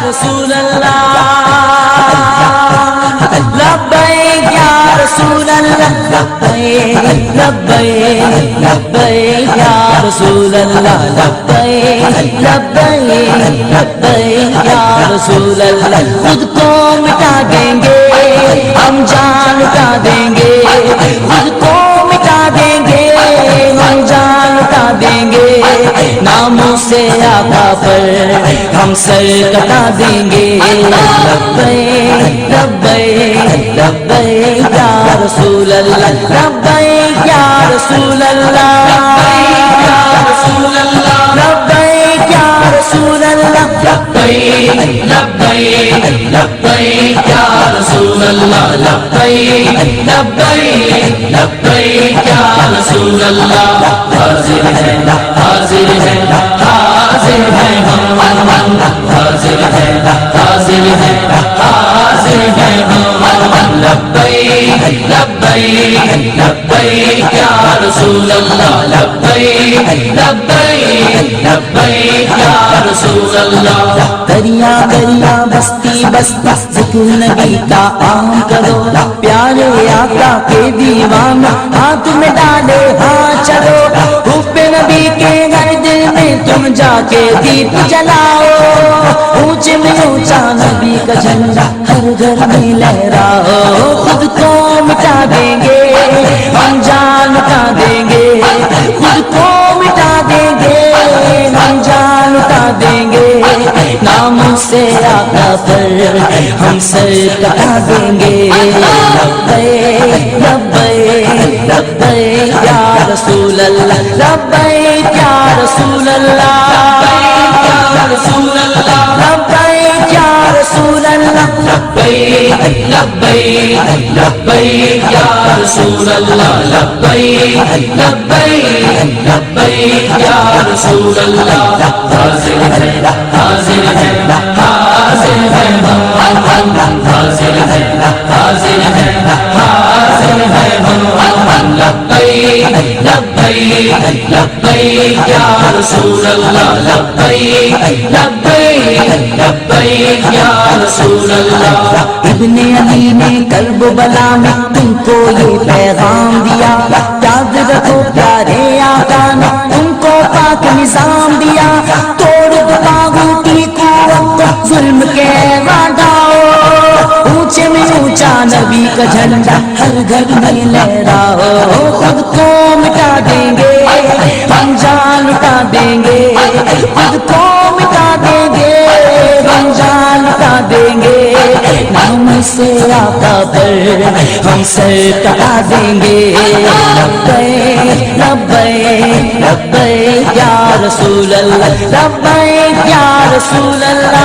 رسول اللہ لبیک یا رسول اللہ لبیک لبیک لبیک یا رسول اللہ لبیک لبیک لبیک یا رسول اللہ خود کو مٹا دیں گے ہم جان لٹا دیں گے خود کو مٹا دیں گے ہم جان لٹا دیں گے ناموں سے آقا پر ہم سر کٹا دیں گے لبیک لبیک لبیک یا رسول اللہ لبیک یا رسول اللہ لبیک یا رسول اللہ لبیک یا رسول اللہ لبیک لبیک لبیک یا رسول اللہ لبیک لبیک لبیک یا رسول اللہ حاضر ہے حاضر ہے حاضر ہے ہم حاضر ہے حاضر ہے حاضر ہے ہم لبیک لبیک لبیک یا رسول اللہ لبیک لبیک لبیک یا رسول اللہ دریا دریا بستی بستی ذکر نبی کا عام کرو پیارے آقا کے دیوان ہاتھ میں ڈالے ہاں چلو حب نبی کے گھر دل میں تم جا کے دیپ جلاؤ اونچے میں اونچا نبی کا جھنڈا ہر گھر میں لہراؤ خود کو مٹا دیں گے ہم جان لٹا دیں گے خود کو مٹا دیں گے ہم جان لٹا دیں گے نام سے آقا پر ہم سر کٹا دیں گے لبیک لبیک لبیک یا رسول اللہ لبیک یا رسول اللہ لبیک یا رسول اللہ لبیک یا رسول اللہ لبیک لبیک لبیک یا رسول اللہ لبیک لبیک لبیک یا رسول اللہ حاضر ہے حاضر ہے حاضر ہے ہم حاضر ہے حاضر ہے حاضر ہے ہم لبیک لبیک لبیک یا رسول اللہ لبیک لبیک لبیک یا رسول اللہ ابن علی نے کربلا میں تم کو یہ پیغام دیا یاد رکھو پیارے آقا نے تم کو پاک نظام دیا توڑ دو طاغوتی قوت کو ظلم کے وعداؤ اونچے میں اونچا نبی کا جھنڈا ہر گھر میں لہراؤ خود کو مٹا دیں گے ہم جان لٹا دیں گے خود کو مٹا دیں گے ہم جان لٹا دیں گے نام سے آقا پر ہم سر کٹا دیں گے لبیک لبیک لبیک یا رسول اللہ لبیک یا رسول اللہ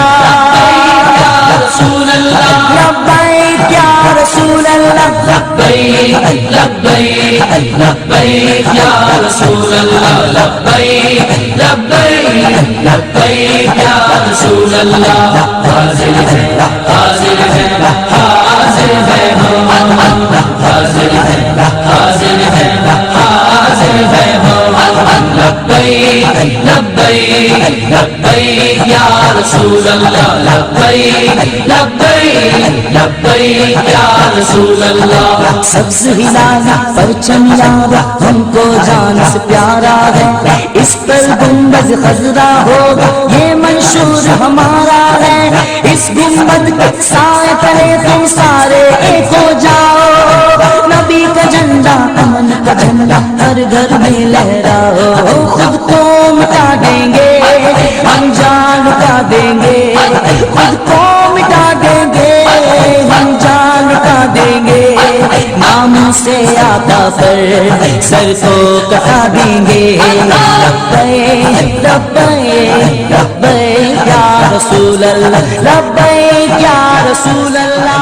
لبیک یا رسول اللہ لبیک یا رسول اللہ لبیک لبیک لبیک یا رسول اللہ لبیک لبیک لبیک یا رسول اللہ حاضر ہے حاضر ہے حاضر ہے ہم حاضر ہے حاضر ہے حاضر ہے ہم لبیک لبیک لبیک یا رسول اللہ لبیک لبیک لبیک یا رسول اللہ سبز ہلال پرچم یار ہم کو جان سے پیارا ہے اس پر گنبد خضرا ہوگا یہ منشور ہمارا ہے اس گنبد کے سائے تلے تم سارے ایک ہو جاؤ نبی کا جھنڈا امن کا جھنڈا ہر گھر میں لہراؤ خود کو مٹا دیں گے ہم جان لٹا دیں گے خود کو مٹا دیں گے ہم جان لٹا دیں گے نام سے آقا پر سر کو کٹا دیں گے لبیک لبیک لبیک یا رسول اللہ لبیک یا رسول اللہ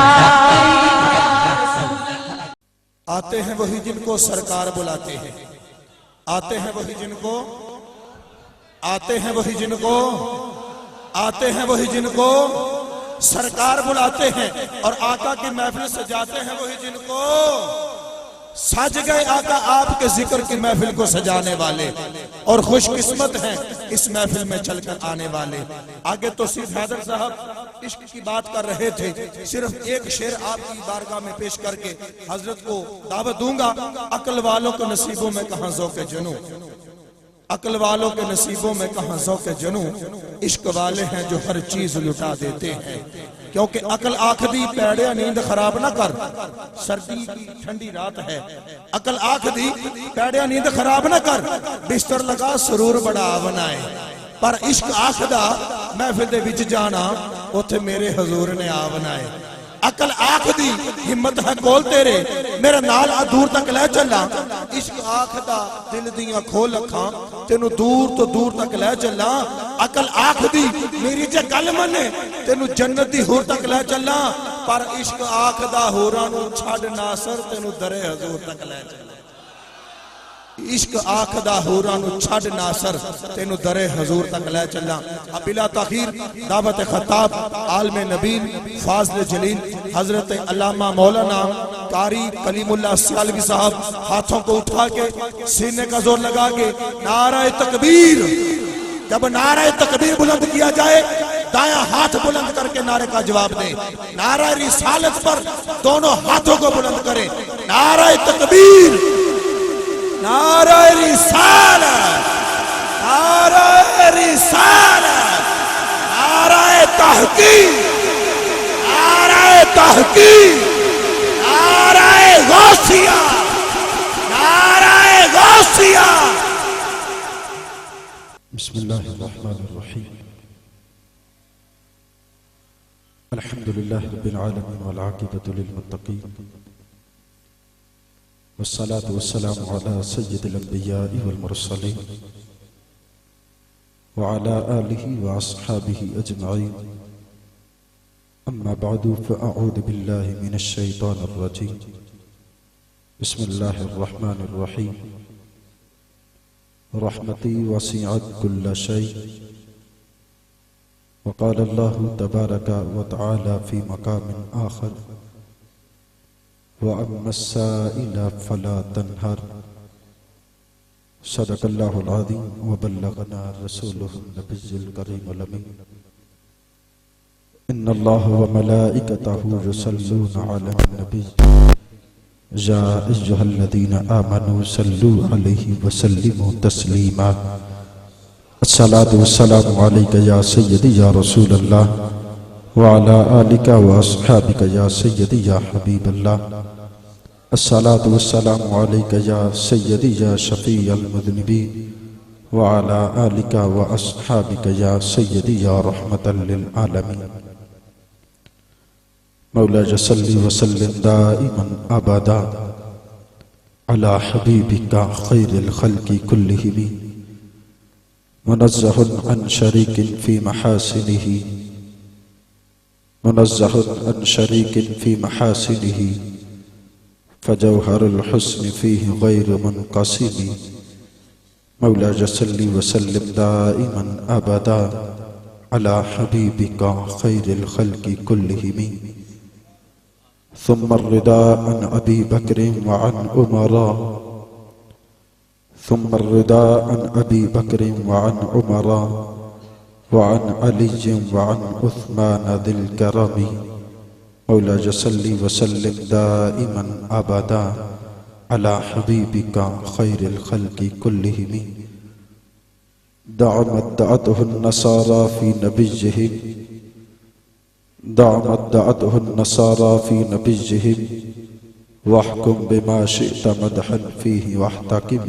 آتے ہیں وہی جن کو سرکار بلاتے ہیں آتے ہیں وہی جن کو آتے ہیں وہی جن کو آتے ہیں وہی جن کو سرکار بلاتے ہیں اور آقا کی محفل سجاتے ہیں وہی جن کو سج گئے آقا آپ کے ذکر کی محفل کو سجانے والے اور خوش قسمت ہیں اس محفل میں چل کر آنے والے آگے توصیف حیدر صاحب عشق کی بات کر رہے تھے، صرف ایک شعر آپ کی بارگاہ میں پیش کر کے حضرت کو دعوت دوں گا۔ عقل والوں کے نصیبوں میں کہاں ذوق جنوں، عقل والوں کے نصیبوں میں کہاں ذوق جنوں، عشق والے ہیں جو ہر چیز لٹا دیتے ہیں۔ کیونکہ عقل آکھدی پیڑیا نیند خراب نہ کر، سردی کی ٹھنڈی رات ہے، عقل آکھدی پیڑیا نیند خراب نہ کر، بستر لگا سرور بڑا بنائے، پر عشق آکھدا محفل دے وچ جانا اوتھے میرے حضور نے آ بنائے۔ عقل آکھدی ہمت ہے کول تیرے میرے نال دور تک لے چلا، عشق آکھدا دل دیاں کھول اکھاں تینو دور تو دور تک لے چلا، عقل آکھدی میری جے گل منے تینو جنت دی حور تک لے چلا، پر عشق آکھدا ہوراں نو چھڈ ناصر تینو درے حضور تک لے چلا۔ عشق آکھدا ہوراں نو چھڈ ناصر تینو درے حضور تک لے چلا۔ اب بلا تاخیر دعوت خطاب عالم نبیل فاضل جلیل حضرت علامہ مولانا قاری کلیم اللہ سیالوی صاحب ہاتھوں کو اٹھا کے سینے کا زور لگا کے نعرہ تکبیر، جب نعرہ تکبیر بلند کیا جائے دایاں ہاتھ بلند کر کے نعرے کا جواب دیں، نعرہ رسالت پر دونوں ہاتھوں کو بلند کریں، نعرہ تکبیر، نعرہ رسالت، نعرہ رسالت، نعرہ تحقیق، نعرہ تحقیق، نعرہ غوثیہ، نعرہ غوثیہ۔ بسم اللہ الرحمن الرحیم، الحمدللہ رب العالمین والعاقبۃ للمتقین، والصلاة والسلام على سید الانبیاء والمرسلین وعلى آلہ واصحابہ اجمعین، اما بعد فاعوذ باللہ من الشیطان الرجیم، بسم اللہ الرحمن الرحیم، رحمتی وسعت کل شیء، وقال اللہ تبارک وتعالی فی مقام آخر، وَأَمَّا السَّائِلَ فَلَا تَنْهَرْ۔ صدق اللہ العظیم وبلغنا رسولہ النبی الکریم الامین۔ ان اللہ وملائکتہ یصلون علی النبی یا ایھا الذین آمنوا صلوا علیہ وسلموا تسلیما۔ الصلاۃ والسلام علیک یا سیدی یا رسول اللہ وعلی آلک واصحابک یا سیدی یا حبیب اللہ۔ الصلاۃ والسلام علیک یا سیدی یا شفیع المذنبین وعلی آلک واصحابک یا سیدی یا رحمۃ للعالمین۔ مولا صلی وسلم دائما ابدا علی حبیبک خیر الخلق کلہم، منزہ عن شریک فی محاسنہ، منزہ عن شریک فی محاسنہ، فجوہر الحسن فیہ غیر منقسم۔ مولا صلی وسلم دائما ابدا علی حبیبک خیر الخلق کلہم۔ ثم الرضا عن ابی بکر وعن عمراء، ثم الرضا عن ابی بکر وعن عمراء وعن علی وعن عثمان ذی الکرم۔ مولا صلی وسلم دائما ابدا علی حبیبک خیر الخلق کلہم۔ دع ما ادعته النصارى في نبيهم، دع ما ادعته النصارى في نبيهم، واحكم بما شئت مدحا فيه واحتكم۔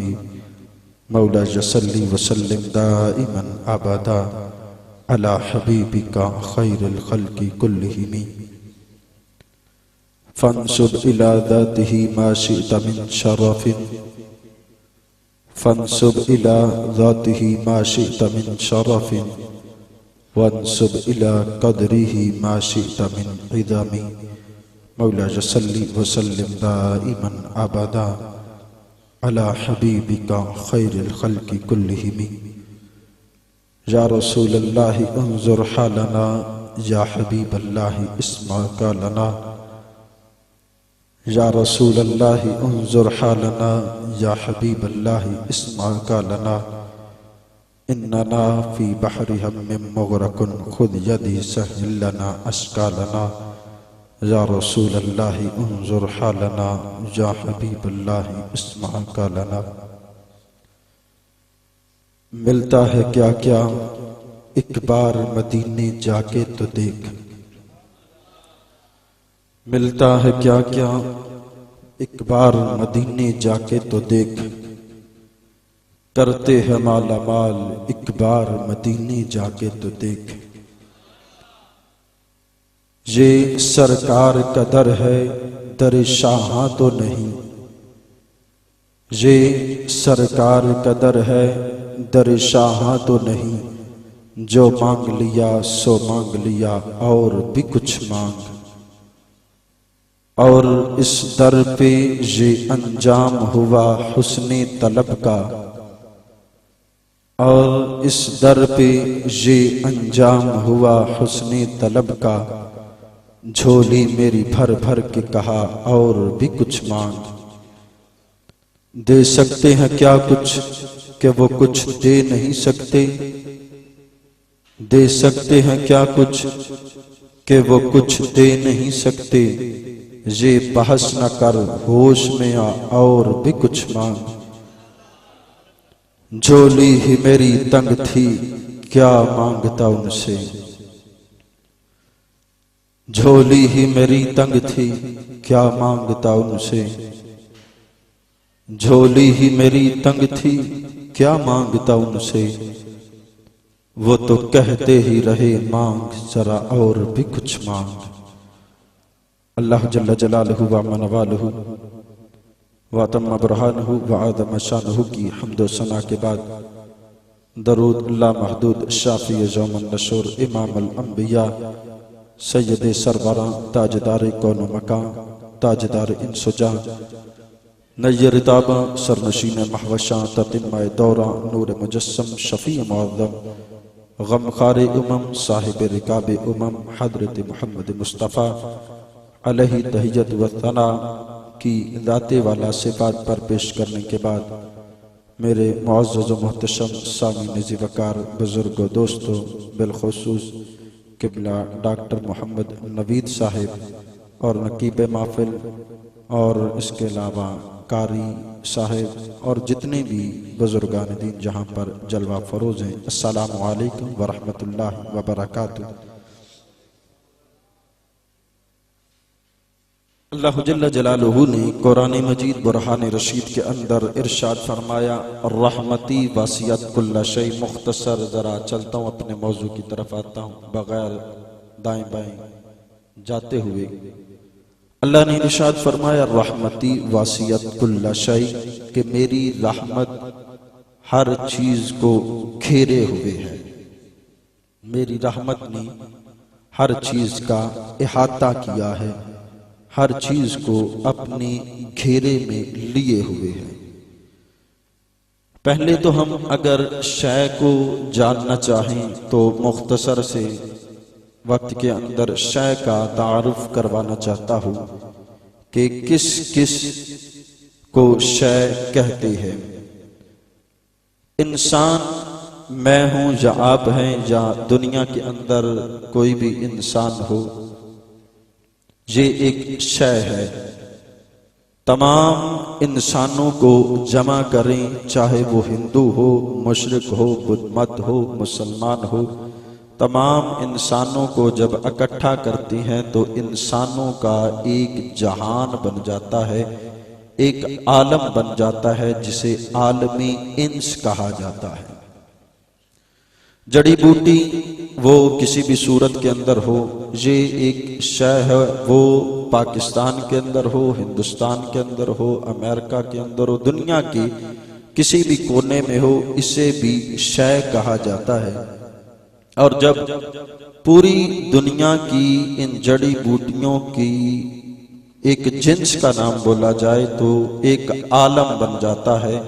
مولا صلی وسلم دائما ابدا علی حبیبک خیر الخلق کلہم۔ فانسب إلى ذاته ما شئت من شرف، فانسب إلى ذاته ما شئت من شرف، وانسب إلى قدره ما شئت من عظم۔ مولا صلی وسلم دائما ابدا علی حبیبک خیر الخلق کلہم۔ یا رسول اللہ انظر حالنا، یا حبیب اللہ اسمع قالنا، یا رسول اللہ انظر حالنا، یا حبیب اللہ اسمع قالنا۔ إننا في بحر هم مغرق خذ يدي سهل لنا أشكالنا يا رسول الله انظر حالنا يا حبيب الله اسمع قالنا. ملتا ہے کیا کیا ایک بار مدینے جا کے تو دیکھ، ملتا ہے کیا کیا ایک بار مدینے جا کے تو دیکھ، کرتے ہیں مالا مال ایک بار مدینے جا کے تو دیکھ. یہ سرکار کا در ہے در شاہاں تو نہیں، یہ سرکار کا در ہے در شاہاں تو نہیں، جو مانگ لیا سو مانگ لیا اور بھی کچھ مانگ. اور اس در پہ یہ انجام ہوا حسن طلب کا، اور اس در پہ یہ انجام ہوا حسن طلب کا. جھولی میری بھر بھر کے کہا اور بھی کچھ مانگ. دے سکتے ہیں کیا کچھ کہ وہ کچھ دے نہیں سکتے، دے سکتے ہیں کیا کچھ کہ وہ کچھ دے نہیں سکتے. یہ بحث نہ کر ہوش میں آ اور بھی کچھ مانگ. جھولی ہی میری تنگ تھی کیا مانگتا ان سے، جھولی ہی میری تنگ تھی کیا مانگتا ان سے. جھولی ہی میری تنگ تھی کیا مانگتا ان سے. وہ تو کہتے ہی رہے مانگ ذرا اور بھی کچھ مانگ. اللہ جل جلالہ وعظم والہ واتم برہانہ وعظم شانہ کی حمد و ثنا کے بعد درود لا محدود شافی یوم النشور امام الانبیاء سید سربراں تاجدار کون و مکان تاجدار انس و جان نیر تاباں سرنشین محوشاں تتمہ دوراں نور مجسم شفیع معظم غمخار امم صاحب رکاب امم حضرت محمد مصطفیٰ علیہ تحیت و ثنا کی ذات والا صفات پر پیش کرنے کے بعد میرے معزز و محتشم سامعین ذی وقار بزرگ و دوستو، بالخصوص قبلہ ڈاکٹر محمد نوید صاحب اور نقیب محفل اور اس کے علاوہ قاری صاحب اور جتنے بھی بزرگان دین جہاں پر جلوہ فروز ہیں، السلام علیکم ورحمۃ اللہ وبرکاتہ. اللہ جل جلالہ نے قرآن مجید برہان رشید کے اندر ارشاد فرمایا رحمتی واسعت کل شیء. مختصر ذرا چلتا ہوں اپنے موضوع کی طرف آتا ہوں بغیر دائیں بائیں جاتے ہوئے. اللہ نے ارشاد فرمایا رحمتی واسعت کل شیء کہ میری رحمت ہر چیز کو گھیرے ہوئے ہے. میری رحمت نے ہر چیز کا احاطہ کیا ہے، ہر چیز کو اپنے گھیرے میں لیے ہوئے ہیں. پہلے تو ہم اگر شے کو جاننا چاہیں تو مختصر سے وقت کے اندر شے کا تعارف کروانا چاہتا ہوں کہ کس کس کو شے کہتے ہیں. انسان میں ہوں یا آپ ہیں یا دنیا کے اندر کوئی بھی انسان ہو، یہ ایک شے ہے. تمام انسانوں کو جمع کریں، چاہے وہ ہندو ہو، مشرق ہو، بدھ مت ہو، مسلمان ہو، تمام انسانوں کو جب اکٹھا کرتی ہیں تو انسانوں کا ایک جہان بن جاتا ہے، ایک عالم بن جاتا ہے جسے عالمی انس کہا جاتا ہے. جڑی بوٹی وہ کسی بھی صورت کے اندر ہو، یہ ایک شے ہے، وہ پاکستان کے اندر ہو، ہندوستان کے اندر ہو، امریکہ کے اندر ہو، دنیا کے کسی بھی کونے میں ہو، اسے بھی شے کہا جاتا ہے. اور جب پوری دنیا کی ان جڑی بوٹیوں کی ایک جنس کا نام بولا جائے تو ایک عالم بن جاتا ہے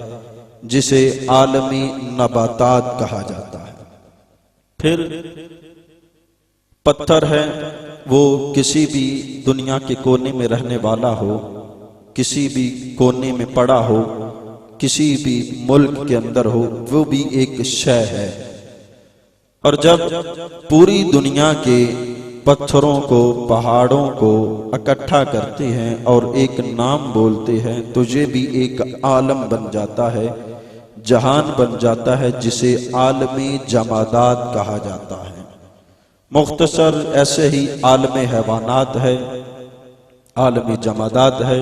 جسے عالمی نباتات کہا جاتا ہے. پھر پتھر ہے، وہ کسی بھی دنیا کے کونے میں رہنے والا ہو، کسی بھی کونے میں پڑا ہو، کسی بھی ملک کے اندر ہو وہ بھی ایک شے ہے، اور جب پوری دنیا کے پتھروں کو پہاڑوں کو اکٹھا کرتے ہیں اور ایک نام بولتے ہیں تو یہ بھی ایک عالم بن جاتا ہے، جہان بن جاتا ہے، جسے عالم جمادات کہا جاتا ہے۔ مختصر ایسے ہی عالم حیوانات ہے، عالم جمادات ہے،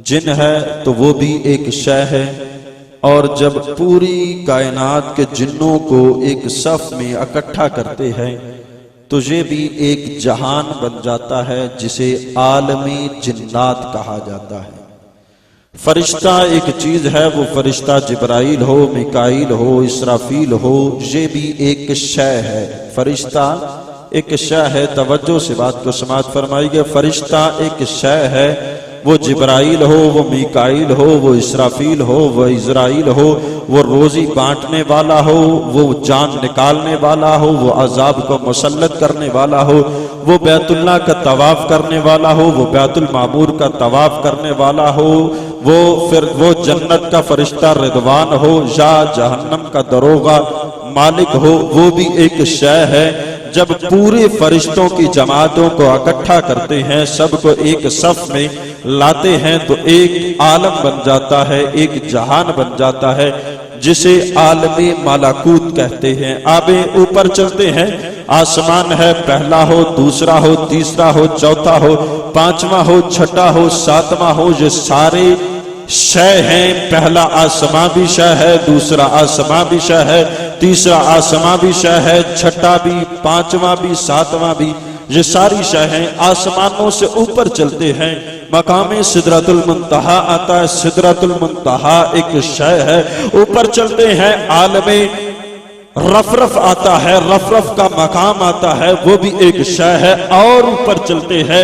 جن ہے تو وہ بھی ایک شے ہے، اور جب پوری کائنات کے جنوں کو ایک صف میں اکٹھا کرتے ہیں تو یہ بھی ایک جہان بن جاتا ہے، جسے عالم جنات کہا جاتا ہے۔ فرشتہ ایک چیز ہے، وہ فرشتہ جبرائیل ہو، میکائیل ہو، اسرافیل ہو، یہ بھی ایک شے ہے۔ فرشتہ ایک شے ہے، توجہ سے بات کو سماعت فرمائیے۔ فرشتہ ایک شے ہے، وہ جبرائیل ہو، وہ میکائیل ہو، وہ اسرافیل ہو، وہ عزرائیل ہو، وہ روزی بانٹنے والا ہو، وہ جان نکالنے والا ہو، وہ عذاب کو مسلط کرنے والا ہو، وہ بیت اللہ کا طواف کرنے والا ہو، وہ بیت المعمور کا طواف کرنے والا ہو، وہ جنت کا فرشتہ رضوان ہو یا جہنم کا دروغہ مالک ہو، وہ بھی ایک شے ہے۔ جب پورے فرشتوں کی جماعتوں کو اکٹھا کرتے ہیں، سب کو ایک صف میں لاتے ہیں تو ایک عالم بن جاتا ہے، ایک جہان بن جاتا ہے، جسے عالم ملکوت کہتے ہیں۔ آگے اوپر چلتے ہیں، آسمان ہے، پہلا ہو، دوسرا ہو، تیسرا ہو، چوتھا ہو، پانچواں ہو، چھٹا ہو، ساتواں ہو، یہ سارے شے ہیں۔ پہلا آسمان بھی شے ہے، دوسرا آسمان بھی شے ہے، تیسرا آسمان بھی شے ہے، چھٹا بھی، پانچواں بھی، ساتواں بھی، یہ ساری شے ہیں۔ آسمانوں سے اوپر چلتے ہیں، مقام سدرۃ المنتہا آتا ہے۔ سدرۃ المنتہا ایک شے ہے۔ اوپر چلتے ہیں، عالم رفرف آتا ہے، رفرف کا مقام آتا ہے، وہ بھی ایک شے ہے۔ اور اوپر چلتے ہیں،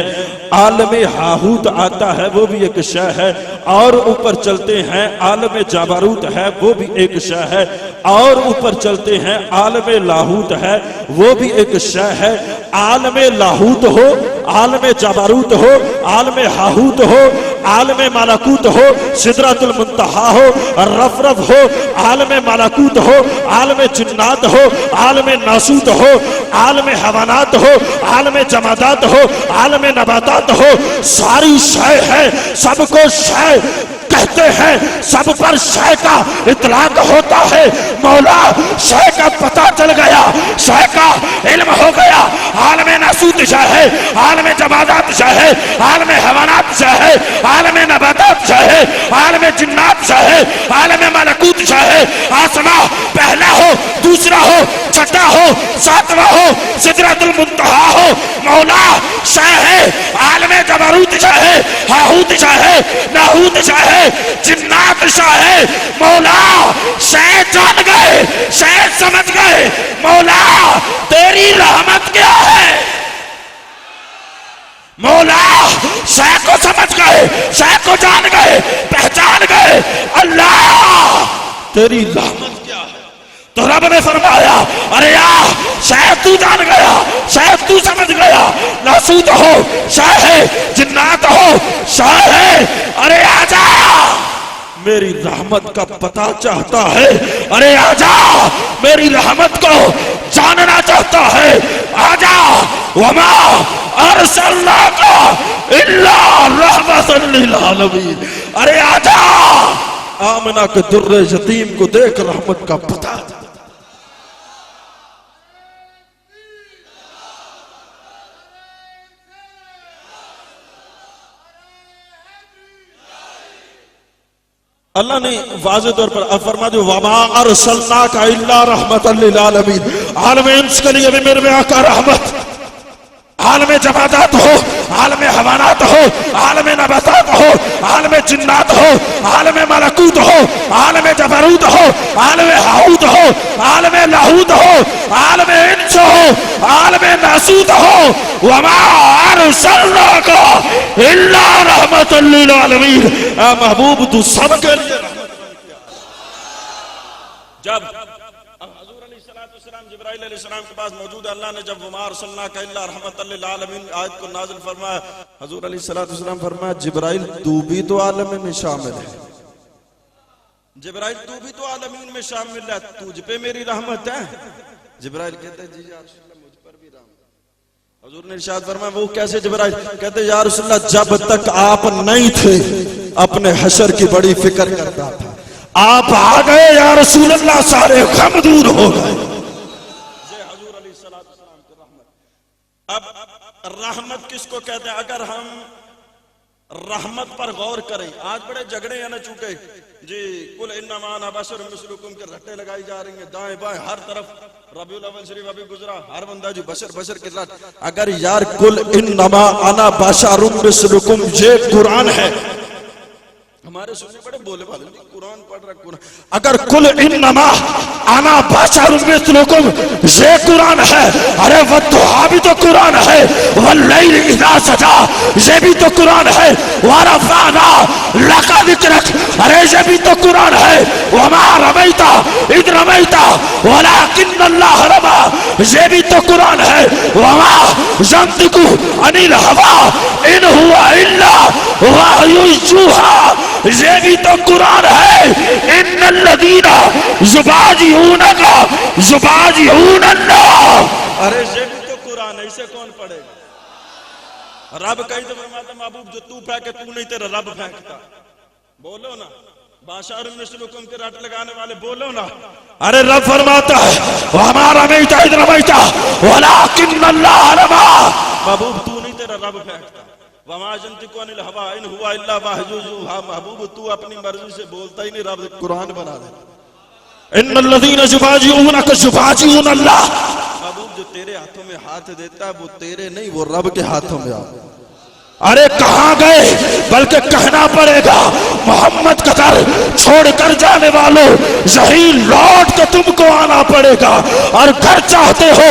عالم ہاہوت آتا ہے، وہ بھی ایک شے ہے۔ اور اوپر چلتے ہیں، عالم جبروت ہے، وہ بھی ایک شے ہے۔ اور اوپر چلتے ہیں، عالم لاہوت ہے، وہ بھی ایک شے ہے۔ عالم لاہوت ہو، عالم جبروت ہو، عالم ہاہوت ہو، عالم ملکوت ہو، سدرۃ المنتہا ہو، رفرف ہو، عالم ملکوت ہو، عالم جنات ہو، عالم ناسوت ہو، عالم حیوانات ہو، عالم جمادات ہو، عالم نباتات ہو، ساری شے ہے، سب کو شے کہتے ہیں، سب پر شے کا اطلاق ہوتا ہے۔ مولا شے کا پتہ چل گیا، شے کا علم ہو گیا۔ عالم ناسوت شے ہے، عالم جمادات شے ہے، عالم حیوانات شے ہے، عالم نباتات شے ہے، عالم جنات شے ہے، عالم ملکوت شے ہے۔ آسمان پہلا ہو، دوسرا ہو، چھٹا ہو، ساتواں ہو، سدرۃ المنتہا ہو، مولا شے ہے، عالم جبروت شے ہے، ہاہوت شے ہے، ناہوت شے ہے، جنات شے ہے۔ مولا شے جان گئے، شے سمجھ گئے، مولا تیری رحمت کیا ہے؟ مولا شے کو سمجھ گئے، شے کو جان گئے، پہچان گئے، اللہ تیری رحمت کیا ہے؟ تو رب نے فرمایا، ارے شاید تو جان گیا، شاید تو سمجھ گیا، ناسوت ہو شے ہے، جنات ہو شے ہے، ارے آجا میری رحمت کا پتہ چاہتا ہے، ارے آجا میری رحمت کو جاننا چاہتا ہے، آجا وما ارسلناک الا رحمۃ للعالمین، ارے آجا آمنہ کے در یتیم کو دیکھ رحمت کا پتہ۔ اللہ نے واضح طور پر فرما دیا وَمَا أَرْسَلْنَاكَ إِلَّا رَحْمَةً لِلْعَالَمِينَ۔ عالم انس کے لیے بھی میرے آقا رحمت، عالم جمادات ہو، عالم حیوانات ہو، عالم نباتات ہو، عالم جنات ہو، عالم ملکوت ہو، عالم جبروت ہو، عالم ہاہوت ہو، عالم لاہوت ہو، عالم انس ہو، عالم ناسوت ہو، وما ارسلناک الا رحمۃ للعالمین۔ اے محبوب تو سب کے لیے رحمت بن گیا۔ جب حضور علیہ السلام جبرائیل علیہ السلام کے پاس موجود ہے، اللہ نے جب وما ارسلناک الا رحمۃ للعالمین آیت کو نازل فرمایا، حضور علیہ السلام فرمایا جبرائیل تو بھی تو عالم میں شامل ہے۔ جبرائیل تو بھی تو عالمین میں شامل ہے، تجھ پہ میری رحمت ہے؟ جبرائیل کہتے ہیں جی یا رسول اللہ مجھ پر بھی رحمت۔ حضور نے ارشاد فرمایا وہ کیسے جبرائیل؟ کہتے ہیں یا رسول اللہ جب تک آپ نہیں تھے اپنے حشر کی بڑی فکر کرتا تھا، آپ آ گئے یا رسول اللہ سارے غم دور ہو گئے۔ یہ حضور علیہ السلام کی رحمت۔ اب رحمت کس کو کہتے ہیں؟ اگر ہم رحمت پر غور کریں، آج بڑے جھگڑے ہیں نا، چونکہ جی قل انما انا بشر مثلکم کے رٹے لگائی جا رہی ہیں دائیں بائیں ہر طرف، ربیع الاول شریف ابھی گزرا، ہر بندہ جو بشر کے ساتھ، اگر یار قل انما انا بشر مثلکم یہ قرآن ہے، ہمارے سننے بڑے بولے والے قرآن پڑھ رہا قرآن، اگر قل انما انا بشر مثلکم یہ قرآن ہے، ارے والضحیٰ بھی تو قرآن ہے، واللیل اذا سجا یہ بھی تو قرآن ہے، ورفعنا لک ذکرک ارے یہ بھی تو قرآن ہے، وما رمیت اذ رمیت ولکن اللہ رمی یہ بھی تو قرآن ہے، وما ینطق عن الہوی ان هو الا وحی یوحی یہ بھی تو قرآن ہے، ان الذین یباجعون اللہ ارے یہ بھی تو قرآن ہے، اسے کون پڑھے گا؟ رب کہیں تو فرماتا محبوب جو تو پھینکے تو نہیں تیرا رب پھینکتا، بولو نا باشار مثلکم کے رٹ لگانے والے بولو نا، ارے رب فرماتا ہے وَمَا رَمَيْتَ اِذْ رَمَيْتَ وَلَكِنَّ اللَّهَ رَمَى محبوب تو نہیں تیرا رب پھینکتا، وَمَا يَنطِقُ عَنِ الْهَوَىٰ إِنْ هُوَ إِلَّا وَحْيٌ يُوحَىٰ محبوب تو اپنی مرضی سے بولتا ہی نہیں، رب قرآن بنا دے، اِنَّ الَّذِينَ يُبَايِعُونَكَ يُبَايِعُونَ اللَّهَ محبوب جو تیرے ہاتھوں میں ہاتھ دیتا ہے وہ تیرے نہیں وہ رب کے ہاتھوں میں آ۔ ارے کہاں گئے؟ بلکہ کہنا پڑے گا محمد کا در چھوڑ کر جانے والوں یہی لوٹ کے تم کو آنا پڑے گا، اور گھر چاہتے ہو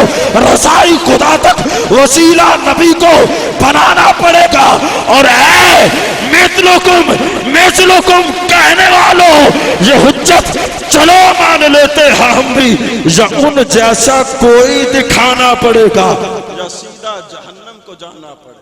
رسائی خدا تک وسیلہ نبی کو بنانا پڑے گا، اور اے مثلکم کہنے والوں یہ حجت چلو مان لیتے ہیں ہم بھی، یا ان جیسا کوئی دکھانا پڑے گا یا سیدھا جہنم کو جانا پڑے گا۔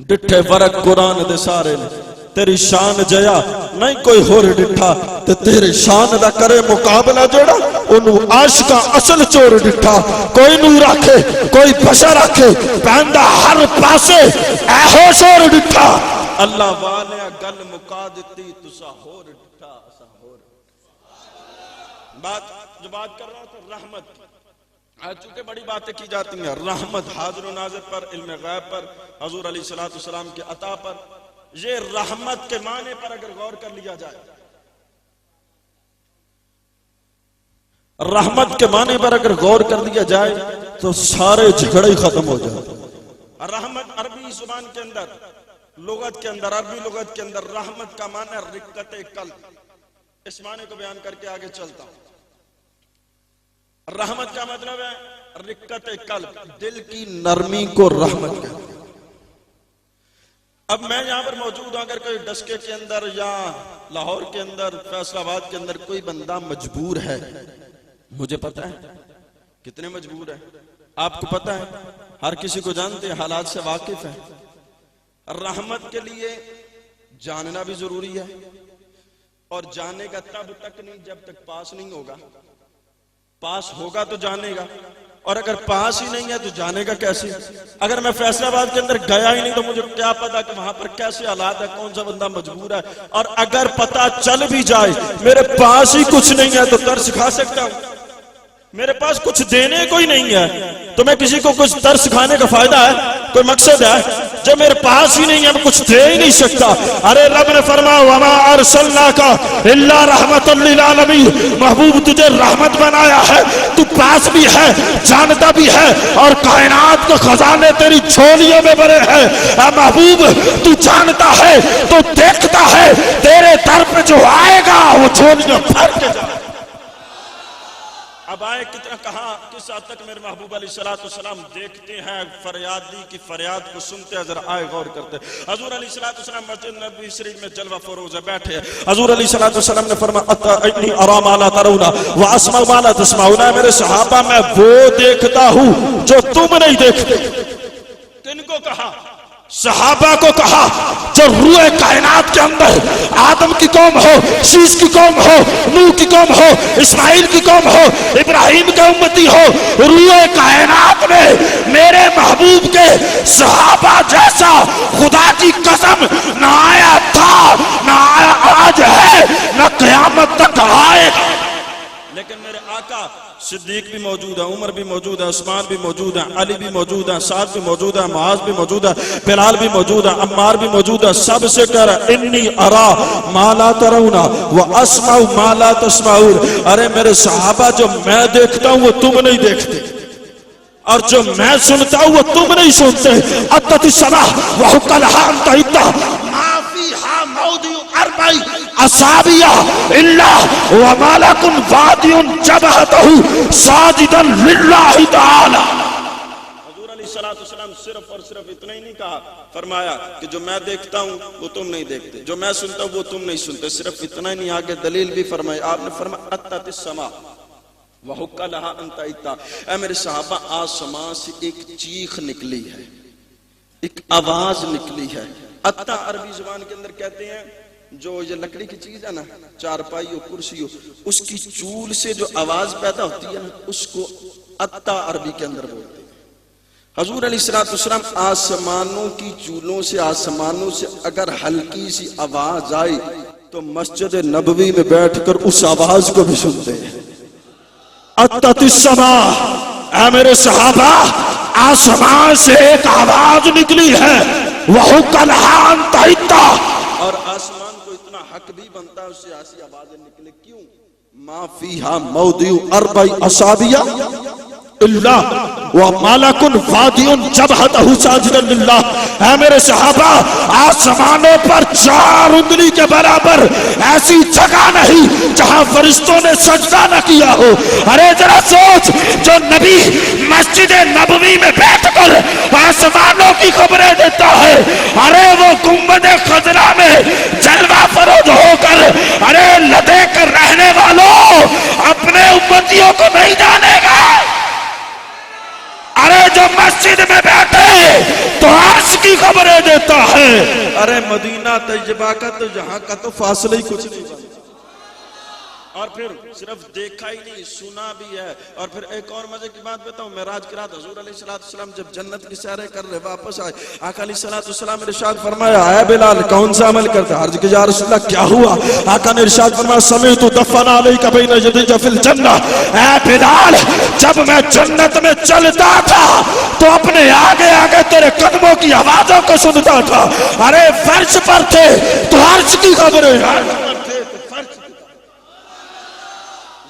ڈٹھے فرق قرآن دے سارے نے تیری شان جیا نہیں کوئی ہور ڈٹھا تے تیرے شان دا کرے مقابلہ جوڑا انہوں عاشقہ اصل چور ڈٹھا، کوئی نور رکھے کوئی بشر رکھے پہندہ ہر پاسے ایہو شور ڈٹھا، اللہ والے گل مکا دیتی تسا ہور ڈٹھا اسا ہور۔ جو بات کر رہا تھا رحمت، آج چونکہ بڑی باتیں کی جاتی ہیں، رحمت حاضر و ناظر پر، علم غیب پر، حضور علیہ السلام کے عطا پر، یہ رحمت کے معنی پر اگر غور کر لیا جائے، رحمت کے معنی پر اگر غور کر لیا جائے تو سارے جھگڑے ہی ختم ہو جائے۔ رحمت عربی زبان کے اندر، لغت کے اندر، عربی لغت کے اندر رحمت کا معنی رقت قلب، اس معنی کو بیان کر کے آگے چلتا ہوں۔ رحمت کا مطلب ہے رقت قلب، دل کی نرمی کو رحمت کہتے ہیں۔ اب میں یہاں پر موجود ہوں، اگر کوئی ڈسکے کے اندر یا لاہور کے اندر، فیصل آباد کے اندر کوئی بندہ مجبور ہے، مجھے پتا ہے کتنے مجبور ہے، آپ کو پتا ہے، ہر کسی کو جانتے ہیں، حالات سے واقف ہے۔ رحمت کے لیے جاننا بھی ضروری ہے، اور جانے کا تب تک نہیں جب تک پاس نہیں ہوگا، پاس ہوگا تو جانے گا، اور اگر پاس ہی نہیں ہے تو جانے گا کیسے؟ اگر میں فیصل آباد کے اندر گیا ہی نہیں تو مجھے کیا پتا کہ وہاں پر کیسے حالات ہے، کون سا بندہ مجبور ہے، اور اگر پتا چل بھی جائے میرے پاس ہی کچھ نہیں ہے تو ترس کھا سکتا ہوں؟ میرے پاس کچھ دینے کو ہی نہیں ہے تو میں کسی کو کچھ ترس کھانے کا فائدہ ہے، کوئی مقصد ہے؟ جب میرے پاس ہی نہیں ہے میں کچھ دے ہی نہیں سکتا۔ ارے رب نے فرمایا وَمَا أَرْسَلْنَاكَ إِلَّا رَحْمَةً لِّلْعَالَمِينَ، محبوب تجھے رحمت بنایا ہے، تو پاس بھی ہے، جانتا بھی ہے، اور کائنات کے خزانے تیری جھولیوں میں بھرے ہیں۔ اے محبوب تو جانتا ہے تو دیکھتا ہے، تیرے در پہ جو آئے گا وہ جھولیاں بھر کے جائے۔ اب آئے کتنا کہاں کس حد تک میرے محبوب علیہ السلام دیکھتے ہیں، فریادی کی فریاد کو سنتے ہیں، ذرا آئے غور کرتے ہیں۔ حضور علیہ السلام مسجد نبوی شریف میں جلوہ فروز ہے، بیٹھے ہیں۔ حضور علیہ السلام نے فرمایا انی ارا ما لا ترون واسمع ما لا تسمعون، میرے صحابہ میں وہ دیکھتا ہوں جو تم نہیں دیکھتے۔ کن کو کہا؟ صحابہ کو کہا جو روئے کائنات کے اندر آدم کی قوم ہو، شیش کی قوم ہو، نوح کی قوم ہو، اسماعیل کی قوم ہو، ابراہیم کا امتی ہو، روئے کائنات میں میرے محبوب کے صحابہ جیسا خدا کی قسم نہ آیا تھا، نہ آج ہے، نہ قیامت تک آئے گا۔ لیکن میرے آقا صدیق بھی موجود ہے، عمر بھی موجود ہے، عثمان بھی موجود ہے، علی بھی موجود ہے، سعد بھی موجود ہے، معاذ بھی موجود ہے، بلال بھی موجود ہے، عمار بھی موجود ہے، سب سے کہہ رہا ہے انی ارا ما لا ترون واسمع ما لا تسمعون۔ ارے میرے صحابہ جو میں دیکھتا ہوں وہ تم نہیں دیکھتے، اور جو میں سنتا ہوں وہ تم نہیں سنتے۔ اتت السماء وحق لها ان تهد ما فيها موضع اربع اصابع الا وملك واضع جبهته ساجدا لله تعالی۔ حضور علیہ الصلوۃ والسلام صرف اور صرف اتنا ہی نہیں کہا، فرمایا کہ جو میں دیکھتا ہوں وہ تم نہیں دیکھتے، جو میں سنتا ہوں وہ تم نہیں سنتے۔ صرف اتنا ہی نہیں، آگے دلیل بھی فرمائی، آپ نے فرمایا اتت السماء وحق لها ان تهد۔ اے میرے صحابہ آسمان سے ایک چیخ نکلی ہے، ایک آواز نکلی ہے۔ اتا عربی زبان کے اندر کہتے ہیں جو یہ لکڑی کی چیز ہے نا، چارپائی ہو، کرسی ہو، اس کی چول سے جو آواز پیدا ہوتی ہے نا، اس کو اتا عربی کے اندر بولتے ہیں۔ حضور علیہ السلام آسمانوں کی چولوں سے، آسمانوں سے اگر ہلکی سی آواز آئی تو مسجد نبوی میں بیٹھ کر اس آواز کو بھی سنتے ہیں۔ اتت السماء، اے میرے صحابہ آسمان سے ایک آواز نکلی ہے، وحق لها ان تهد، اور آسمان کو اتنا حق بھی بنتا ہے اس سے ایسی آوازیں نکلے، کیوں؟ ما فیہا موضع اربع اصابع الا وملک واضع جبہتہ ساجدا للہ۔ اے میرے صحابہ آسمانوں پر 4 انگلی کے برابر ایسی جگہ نہیں جہاں فرشتوں نے سجدہ نہ کیا ہو۔ ارے ذرا سوچ، جو نبی مسجد نبوی میں بیٹھ کر آسمانوں کی خبریں دیتا ہے، ارے وہ گنبد خضرا میں جلوہ فروز ہو کر ارے لدے کر رہنے والوں اپنے امتیوں کو نہیں جانے گا۔ ارے جو مسجد میں بیٹھے تو عرش کی خبریں دیتا ہے، ارے مدینہ طیبہ کا تو جہاں کا تو فاصلہ ہی کچھ نہیں بنتا۔ اور پھر صرف دیکھا ہی نہیں، سنا بھی ہے۔ اور پھر ایک اور مزے کی بات بتاؤں، معراج کی رات حضور علیہ السلام جب جنت کی سیریں کر رہے واپس آئے، آقا علیہ السلام نے ارشاد فرمایا اے بلال کون سا عمل کرتا ہے؟ عرض کہ یا رسول اللہ کیا ہوا؟ آقا نے ارشاد فرمایا سمعت دفن علیک بین یدیک فی الجنہ، اے بلال جب میں جنت میں چلتا تھا تو اپنے آگے آگے تیرے قدموں کی آوازوں کو سنتا تھا۔ ارے فرش پر تھے تو عرش کی خبریں،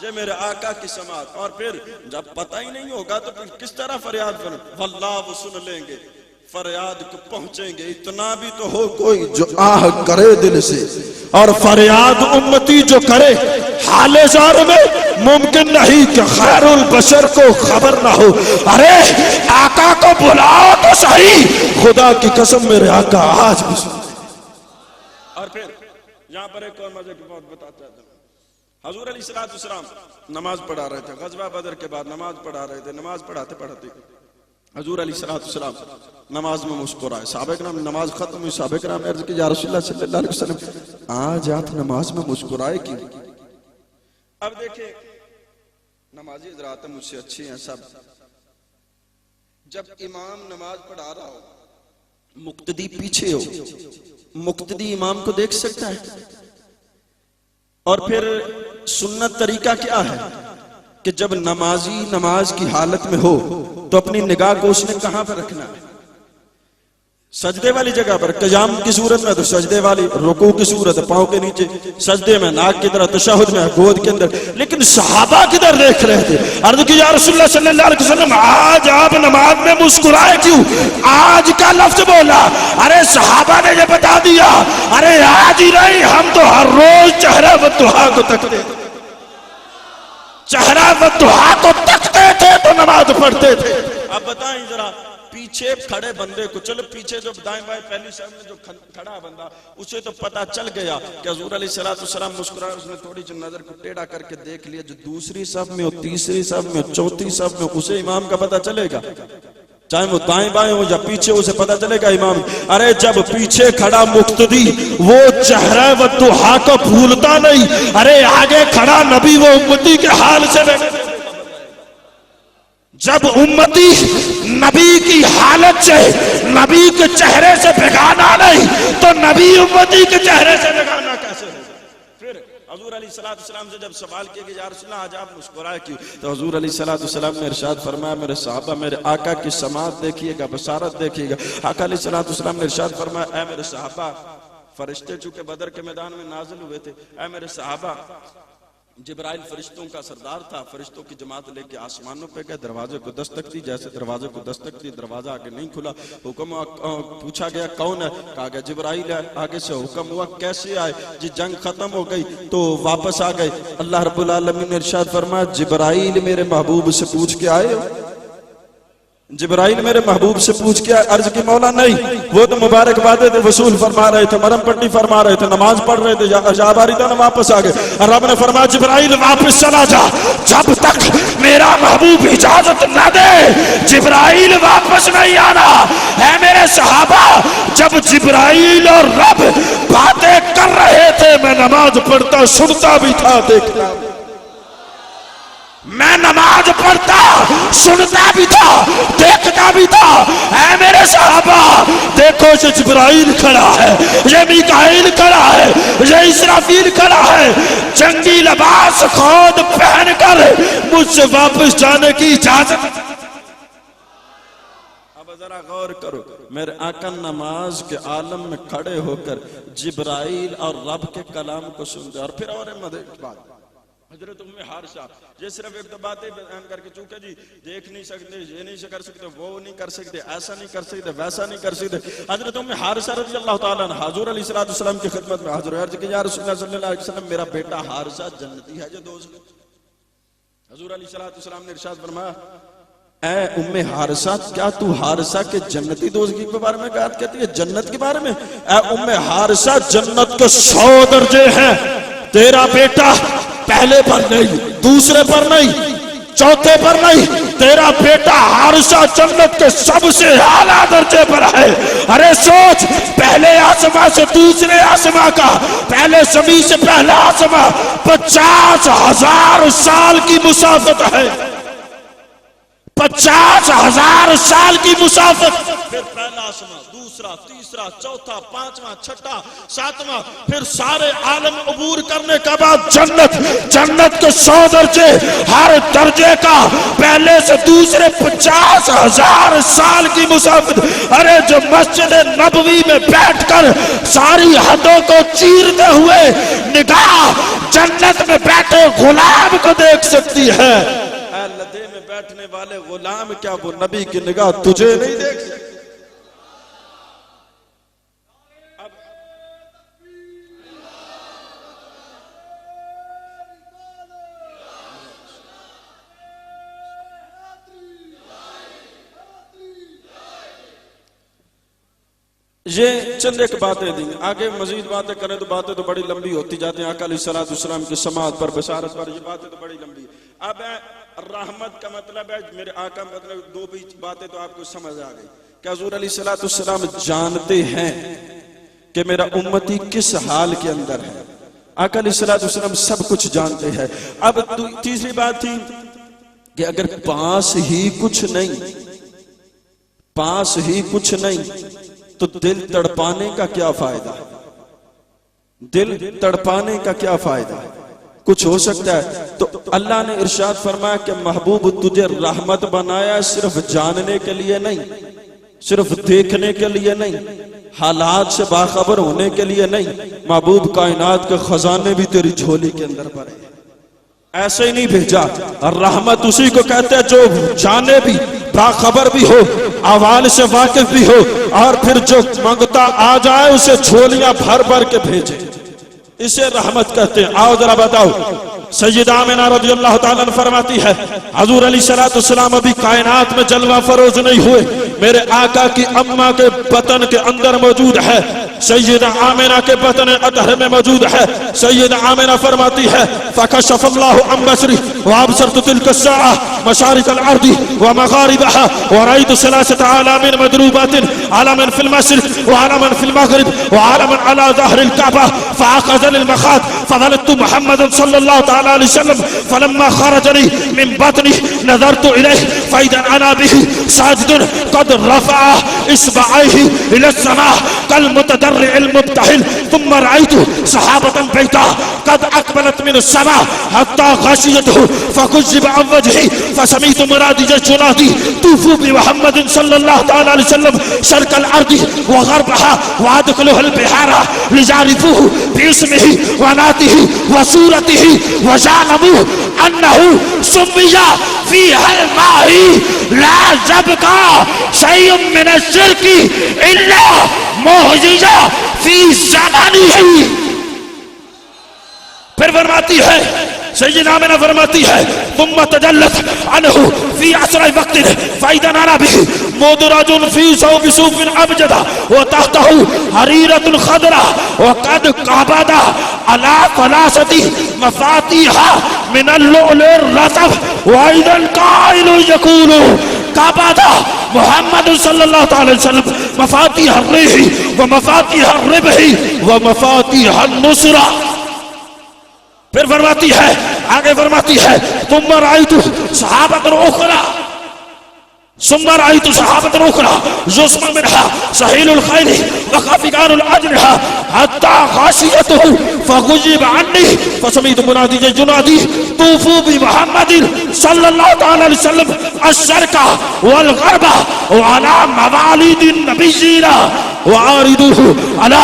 یہ میرے آقا کی سماعت۔ اور پھر جب پتہ ہی نہیں ہوگا تو پھر کس طرح فریاد کریں؟ واللہ وہ سن لیں گے، فریاد کو پہنچیں گے۔ اتنا بھی تو ہو کوئی جو آہ کرے دل سے، اور فریاد امتی جو کرے حال زار میں، ممکن نہیں کہ خیر البشر کو خبر نہ ہو۔ ارے آقا کو بلاؤ تو صحیح، خدا کی قسم میرے آقا آج بھی سن۔ اور پھر یہاں پر ایک اور مزے کی بات بتاتا ہے، حضور علیہ السلام نماز پڑھا رہے تھے، غزوہ بدر کے بعد نماز پڑھا رہے تھے، نماز پڑھاتے پڑھاتے حضور علیہ السلام نماز میں مسکرائے۔ صحابہ کرام نماز ختم ہوئی، صحابہ کرام نے عرض کی یا رسول اللہ صلی اللہ علیہ وسلم آج آپ نماز میں مسکرائے کیوں؟ اب دیکھیں نمازی حضرات مجھ سے اچھے ہیں سب، جب امام نماز پڑھا رہا ہو، مقتدی پیچھے ہو، مقتدی امام کو دیکھ سکتا ہے؟ اور پھر سنت طریقہ کیا ہے کہ جب نمازی نماز کی حالت میں ہو تو اپنی نگاہ کو اس نے کہاں پر رکھنا ہے؟ سجدے والی جگہ پر، قیام کی صورت میں تو سجدے والی، رکوع کی صورت پاؤں کے نیچے، سجدے میں ناک کی طرح، تشہد میں گود کے اندر۔ لیکن صحابہ کدھر دیکھ رہے تھے؟ عرض کی یا رسول اللہ صلی اللہ علیہ وسلم آج آپ نماز میں مسکرائے کیوں؟ آج کا لفظ بولا، ارے صحابہ نے یہ بتا دیا، ارے آج ہی نہیں ہم تو ہر روز چہرہ والضحیٰ کو تکتے تھے، چہرہ والضحیٰ کو تکتے تھے تو نماز پڑھتے تھے۔ اب بتائیں ذرا پیچھے کھڑے بندے کو، چلو پیچھے جو دائیں بائیں پہلی صف میں جو کھڑا بندہ، اسے تو پتا چل گیا کہ حضور علیہ السلام مسکرائے، اس نے تھوڑی جو نظر کو ٹیڑھا کر کے دیکھ لیا، جو دوسری صف میں ہو، تیسری صف میں ہو، چوتھی صف میں ہو، اسے امام کا پتا چلے گا؟ چاہے وہ دائیں بائیں ہو یا پیچھے، اسے پتا چلے گا امام. ارے جب پیچھے کھڑا مقتدی وہ چہرہ والضحیٰ کو بھولتا نہیں، ارے آگے کھڑا نبی وہ امتی کے حال سے جب امتی نبی کی حالت سے نبی کے چہرے سے بگانا نہیں تو نبی امتی کے چہرے سے بگانا کیسے ہوگا؟ پھر حضور علیہ السلام سے جب سوال کیا کہ یا رسول اللہ آج آپ مسکرائے کیوں، تو حضور علیہ السلام نے ارشاد فرمایا میرے صحابہ میرے آقا کی سماعت دیکھیے گا، بصارت دیکھیے گا. آقا علیہ السلام نے ارشاد فرمایا اے میرے صحابہ، فرشتے چونکہ بدر کے میدان میں نازل ہوئے تھے، اے میرے صحابہ، جبرائیل فرشتوں کا سردار تھا، فرشتوں کی جماعت لے کے آسمانوں پہ گئے، دروازے کو دستک دی، جیسے دروازے کو دستک دی دروازہ آگے نہیں کھلا. حکم پوچھا گیا کون ہے، کہا گیا جبرائیل ہے. آگے سے حکم ہوا کیسے آئے، جی جنگ ختم ہو گئی تو واپس آ گئے. اللہ رب العالمین نے ارشاد فرمایا جبرائیل میرے محبوب سے پوچھ کے آئے ہو؟ جبرائیل میرے محبوب سے پوچھ کے عرض کی مولا نہیں، وہ تو مبارک باتیں تھے، وصول فرما رہے تھے، مرم پٹی فرما رہے تھے، نماز پڑھ رہے تھے، عجاب آ رہی تھا، واپس آ گئے. رب نے فرمایا جبرائیل واپس چلا جا، جب تک میرا محبوب اجازت نہ دے جبرائیل واپس نہیں آنا. اے میرے صحابہ، جب جبرائیل اور رب باتیں کر رہے تھے میں نماز پڑھتا سنتا بھی تھا دیکھتا، میں نماز پڑھتا سنتا بھی تھا دیکھتا بھی تھا. اے میرے صحابہ دیکھو یہ جبرائیل کھڑا ہے، یہ میکائیل کھڑا ہے، یہ اسرافیل کھڑا ہے، جنگی لباس خود پہن کر مجھ سے واپس جانے کی اجازت. اب ذرا غور کرو، میرے آقا نماز کے عالم میں کھڑے ہو کر جبرائیل اور رب کے کلام کو سنتے. اور پھر اور بات حضرت ام حارثہ، یہ صرف ایک دو باتیں بیان کر کے چونکہ جی دیکھ نہیں سکتے، یہ نہیں کر سکتے، وہ نہیں کر سکتے، ایسا نہیں کر سکتے، ویسا نہیں کر سکتے. حضرت ام حارثہ رضی اللہ تعالیٰ عنہ حضور علیہ السلام کی خدمت میں حاضر ہوئے، عرض کہ یا رسول اللہ صلی اللہ علیہ وسلم میرا بیٹا حارثہ جنتی ہے جو دوست. حضور علیہ السلام نے ارشاد فرمایا اے ام حارثہ کیا تو حارثہ کے جنتی دوزگی کے بارے میں بات کرتی ہے، جنت کے بارے میں؟ اے ام حارثہ جنت کے 100 درجے ہیں، تیرا بیٹا پہلے پر نہیں، دوسرے پر نہیں، چوتھے پر نہیں، تیرا بیٹا حارثہ جنت کے سب سے اعلیٰ درجے پر ہے. ارے سوچ، پہلے آسمان سے دوسرے آسمان کا، پہلے زمین سے پہلا آسمان 50,000 سال کی مسافت ہے، 50,000 سال کی مسافت. پھر پہلا آسمان، دوسرا، تیسرا، چوتھا، پانچواں، چھٹا، ساتواں، پھر سارے عالم عبور کرنے کے بعد جنت کے 100 درجے، ہر درجے کا پہلے سے دوسرے 50,000 سال کی مسافت. ارے جو مسجد نبوی میں بیٹھ کر ساری حدوں کو چیرتے ہوئے نگاہ جنت میں بیٹھے غلام کو دیکھ سکتی ہے، لدے میں بیٹھنے والے غلام کیا وہ نبی کی نگاہ تجھے نہیں دیکھ سکتے؟ یہ چند ایک باتیں دیں، آگے مزید باتیں کریں تو باتیں تو بڑی لمبی ہوتی جاتی ہیں. آقا علیہ السلام کی سماعت پر، بشارت پر، یہ باتیں تو بڑی لمبی. اب رحمت کا مطلب ہے میرے آقا، مطلب دو بھی باتیں تو آپ کو سمجھ آ گئی کہ حضور علیہ السلام جانتے ہیں کہ میرا امتی کس حال کے اندر ہے. آقا علیہ السلام سب کچھ جانتے ہیں. اب تیسری بات تھی کہ اگر پاس ہی کچھ نہیں تو دل تڑپانے کا کیا فائدہ؟ دل تڑپانے کا کیا فائدہ؟ کچھ ہو سکتا ہے. تو اللہ نے ارشاد فرمایا کہ محبوب تجھے رحمت بنایا صرف جاننے کے لیے نہیں، صرف دیکھنے کے لیے نہیں، حالات سے باخبر ہونے کے لیے نہیں. محبوب کائنات کے خزانے بھی تیری جھولی کے اندر پڑے، ایسے ہی نہیں بھیجا. رحمت اسی کو کہتے ہیں جو جانے بھی، باخبر بھی ہو، احوال سے واقف بھی ہو، اور پھر جو منگتا آ جائے اسے جھولیاں بھر بھر کے بھیجے، اسے رحمت کہتے ہیں. آؤ ذرا بتاؤ، سیدہ آمنہ رضی اللہ تعالیٰ عنہ فرماتی ہے حضور علیہ السلام ابھی کائنات میں جلوہ فروز نہیں ہوئے، میرے آقا کی اماں کے بطن کے اندر موجود ہے. سیدہ آمنہ کے بطن اطہر میں موجود ہے. سیدہ آمنہ فرماتی ہے فکشف اللہ عن بصری وابصرت تلک الساعہ مشارق الارض ومغاربها ورأيت 3 آلام مضروبات علما في المشرق وعلما في المغرب وعلما على ظهر الكعبة فأخذني المخاض فظلت محمد صلى الله تعالى عليه وسلم فلما خرجني من بطني نظرت إليه فإذا أنا به ساجد قد رفع إصبعيه إلى السماء كالمتضرع المبتهل ثم رأيت سحابة بيضاء قد أقبلت من السماء حتى غشيته فكشف عن وجهي فسمعت منادي ينادي طوفوا بمحمد صلى الله تعالى عليه وسلم شرق الأرض وغربها وادخلوها البحار ليعرفوه باسمه وناته وصورته وجعلموا أنه سمي فيها الماء لا يبقى شيء من الشرك إلا محجج في زمانه. پھر فرماتی ہے سیدہ آمنہ فرماتی ہے ثم تجلت عنه في أسرع وقت فإذا أنا به مدرج في ثوب صوف أبيض وتحته حريرة خضراء وقد قبض على 3 مفاتيح من اللؤلؤ الرطب وإذا القائل يقول قبض محمد صلى الله عليه وسلم مفاتيح الريح ومفاتيح الربح ومفاتيح النصرة. پھر فرماتی ہے آگے فرماتی ہے ثم رأيت صحابة أخرى ثم رأيت صحابة أخرى يسمع منها سهيل الخيل وخفقان الأجنحة حتى غاشيته فغجب عني فسمعت منادي ينادي طوفوا بمحمد صلى الله تعالى عليه وسلم الشرق والغرب وعلى مواليد النبيين وعارضوه على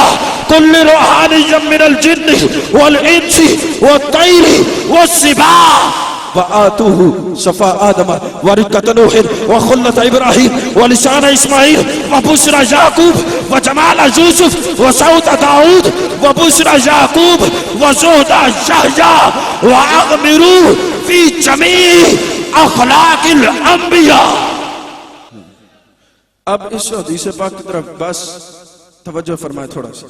كل روحاني من الجن والإنس والطير والسباع وآتوه صفاء آدم ورقة نوح وخلة إبراهيم ولسان إسماعيل وبشرى يعقوب وجمال يوسف وصوت داود وبشرى يعقوب وزهد يحيى وأغمروا في جميع أخلاق الأنبياء. اب اس حدیث پاک کی طرف بس توجہ فرمائے تھوڑا سا.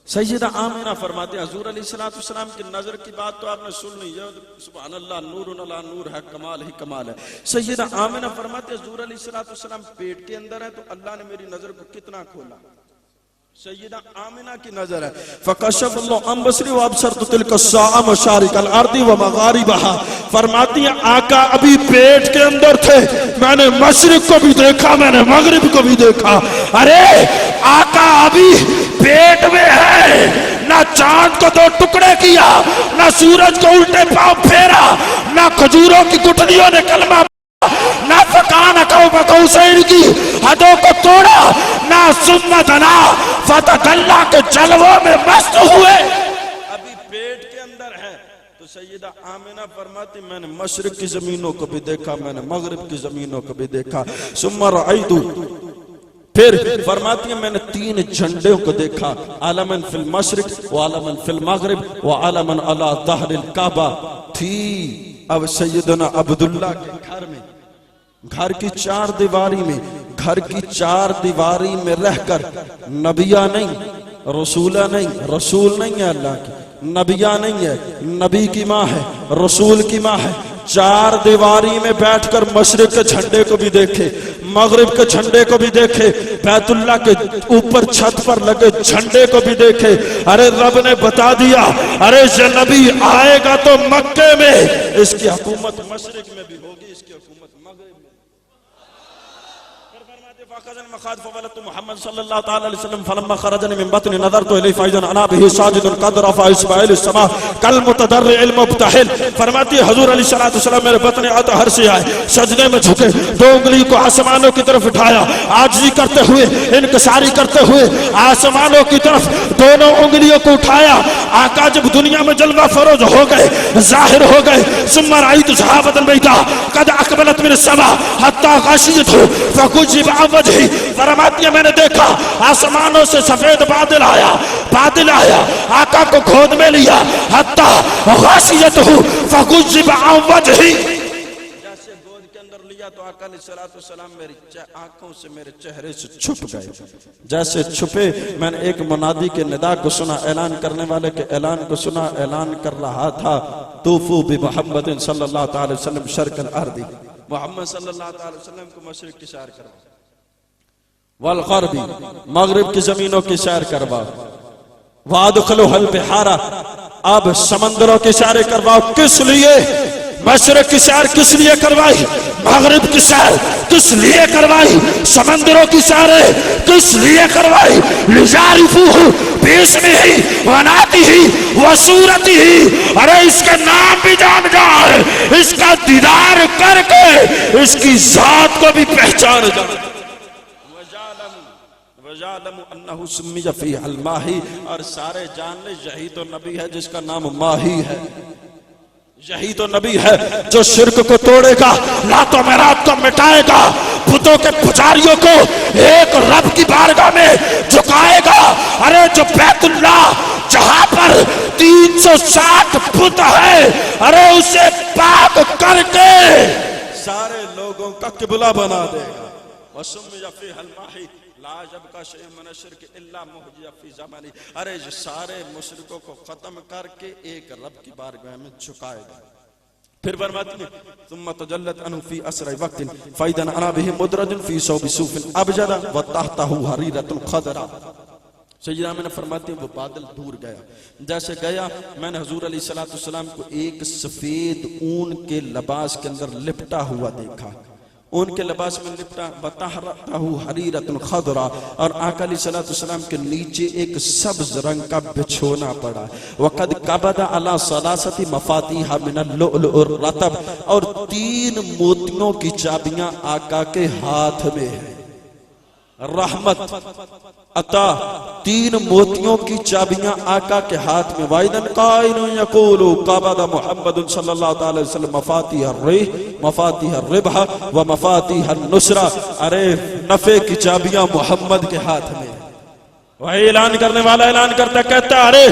سیدہ آمنہ فرماتے ہیں حضور علیہ السلام کی نظر کی بات تو آپ نے سن لی ہے. سبحان اللہ نور علی نور ہے کمال ہی کمال ہے. سیدہ آمنہ فرماتے ہیں حضور علیہ السلام پیٹ کے اندر ہے تو اللہ نے میری نظر کو کتنا کھولا. سیدہ آمنہ کی نظر ہے فکشف اللہ عن بصری وابصرت تلک الساعہ مشارق الارض ومغاربها. فرماتی ہیں آقا ابھی پیٹ کے اندر تھے میں نے مشرق کو بھی دیکھا میں نے مغرب کو بھی دیکھا. ارے آقا ابھی پیٹ میں ہے نہ چاند کو 2 ٹکڑے کیا نہ سورج کو الٹے پاؤں پھیرا نہ کھجوروں کی گٹھلیوں نے کلمہ نہ فکان قوم قوسین کی حدوں کو توڑا نہ سنت نہ فتح اللہ کے جلووں میں مست ہوئے. ابھی پیٹ کے اندر ہے تو سیدہ آمنہ فرماتی میں نے مشرق کی زمینوں کو بھی دیکھا میں نے مغرب کی زمینوں کو بھی دیکھا. ثم رأیت پھر فرماتی ہیں میں نے 3 جھنڈوں کو دیکھا عالماً فی المشرق وعالماً فی المغرب وعالماً علی ظہر الکعبہ تھی. اب سیدنا عبداللہ کے گھر میں گھر کی 4 دیواری میں گھر کی 4 دیواری میں رہ کر نبیہ نہیں رسولہ نہیں رسول نہیں ہے اللہ کی نبیہ نہیں ہے نبی کی ماں ہے رسول کی ماں ہے. 4 دیواری میں بیٹھ کر مشرق کے جھنڈے کو بھی دیکھے مغرب کے جھنڈے کو بھی دیکھے بیت اللہ کے اوپر چھت پر لگے جھنڈے کو بھی دیکھے. ارے رب نے بتا دیا ارے یہ نبی آئے گا تو مکے میں اس کی حکومت مشرق میں بھی ہوگی اس کی حکومت مغرب میں. فولدت محمد صلی اللہ تعالی علیہ وسلم فلما خرجني من بطن نظرت الیہ فاذا انا به ساجد قد رفع اصبعيه السماء كالمتضرع المبتهل. فرماتی حضور علیہ السلام میرے بطن اطہر سے آئے سجدے میں جھکے 2 انگلی کو آسمانوں کی طرف اٹھایا عاجزی کرتے ہوئے انکساری کرتے ہوئے آسمانوں کی طرف دونوں انگلیوں کو اٹھایا. آقا جب دنیا میں جلوہ فروز ہو گئے ظاہر ہو گئے ثم رأيت صحابة البيضاء قد أقبلت من السماء حتى غشيته فكشف عن وجهي. فرماتی ہے میں نے دیکھا آسمانوں سے سفید بادل آیا آقا کو گود میں لیا حتی غاشیتہ فکشف عن وجہی. جیسے گود کے اندر لیا تو آقا علیہ السلام میری آنکھوں سے میرے چہرے سے چھپ گئے. جیسے چھپے میں نے ایک منادی کے ندا کو سنا, اعلان کرنے والے کے اعلان کو سنا. اعلان کر رہا تھا طوفوا بمحمد صلی اللہ تعالی وسلم شرق الارض, محمد صلی اللہ تعالی وسلم کو مشرق کی سیر کروا, والغربی مغرب کی زمینوں کی سیر کروا, وادخلوا البحار اب سمندروں کی سیر کرواؤ. کس لیے؟ مشرق کی سیر کس لیے کروائی؟ مغرب کی سیر کس لیے کروائی؟ سمندروں کی سیر کس لیے کروائی؟ لِجَعْرِفُوهُ بِاسْمِهِ وَنَعْتِهِ وَصُورَتِهِ, ارے اس کے نام بھی جان جائے, اس کا دیدار کر کے اس کی ذات کو بھی پہچان جائے. وَجَعْلَمُ أَنَّهُ سُمِّيَ فِيهَا الْمَاهِ, اور سارے جان لے یہی تو نبی ہے جس کا نام ماہی ہے. یہی تو نبی ہے جو شرک کو توڑے گا, لات و منات کو مٹائے گا, بتوں کے پجاریوں کو ایک رب کی بارگاہ میں جھکائے گا. ارے جو بیت اللہ جہاں پر 360 بت ہے, ارے اسے پاک کر کے سارے لوگوں کا قبلہ بنا دے گا. وَسُمِّيَ فِيهَا الْمَاهِ لا يبقى شيء من الشرك الا محجي في زمانه, ارے سارے مشرکوں کو ختم کر کے ایک رب کی بارگاہ میں جھکائے گا. پھر فرماتی ہے ثم تجلت عنه في اسرع وقت فاذا انا به مدرج في ثوب صوف ابجد وتحته حريره خضراء. سیدنا میں نے فرماتی ہے وہ بادل دور گیا, جیسے گیا میں نے حضور علیہ السلام کو ایک سفید اون کے لباس کے اندر لپٹا ہوا دیکھا, ان کے لباس میں لپٹا. وَتَحْرَتَهُ حَرِيرَةٌ خَضْرَةٌ, اور آقا علیہ السلام کے نیچے ایک سبز رنگ کا بچھونا پڑا. وَقَدْ قَبَضَ عَلَى ثَلَاثَةِ مَفَاتِيحَ مِنَ اللُّؤْلُؤِ الرَّطَبِ, اور 3 موتیوں کی چابیاں آقا کے ہاتھ میں ہیں. رحمت عطا 3 موتیوں کی چابیاں آقا کے ہاتھ میں. وَإِذًا قَائِلٌ يَقُولُ قَبَضَ مُحَمَّدٌ صلی اللہ تعالی وسلم مفاتیح الربح و مفاتیح النصرہ, ارے نفع کی چابیاں محمد کے ہاتھ میں. وہی اعلان کرنے والا اعلان کرتا کہتا ارے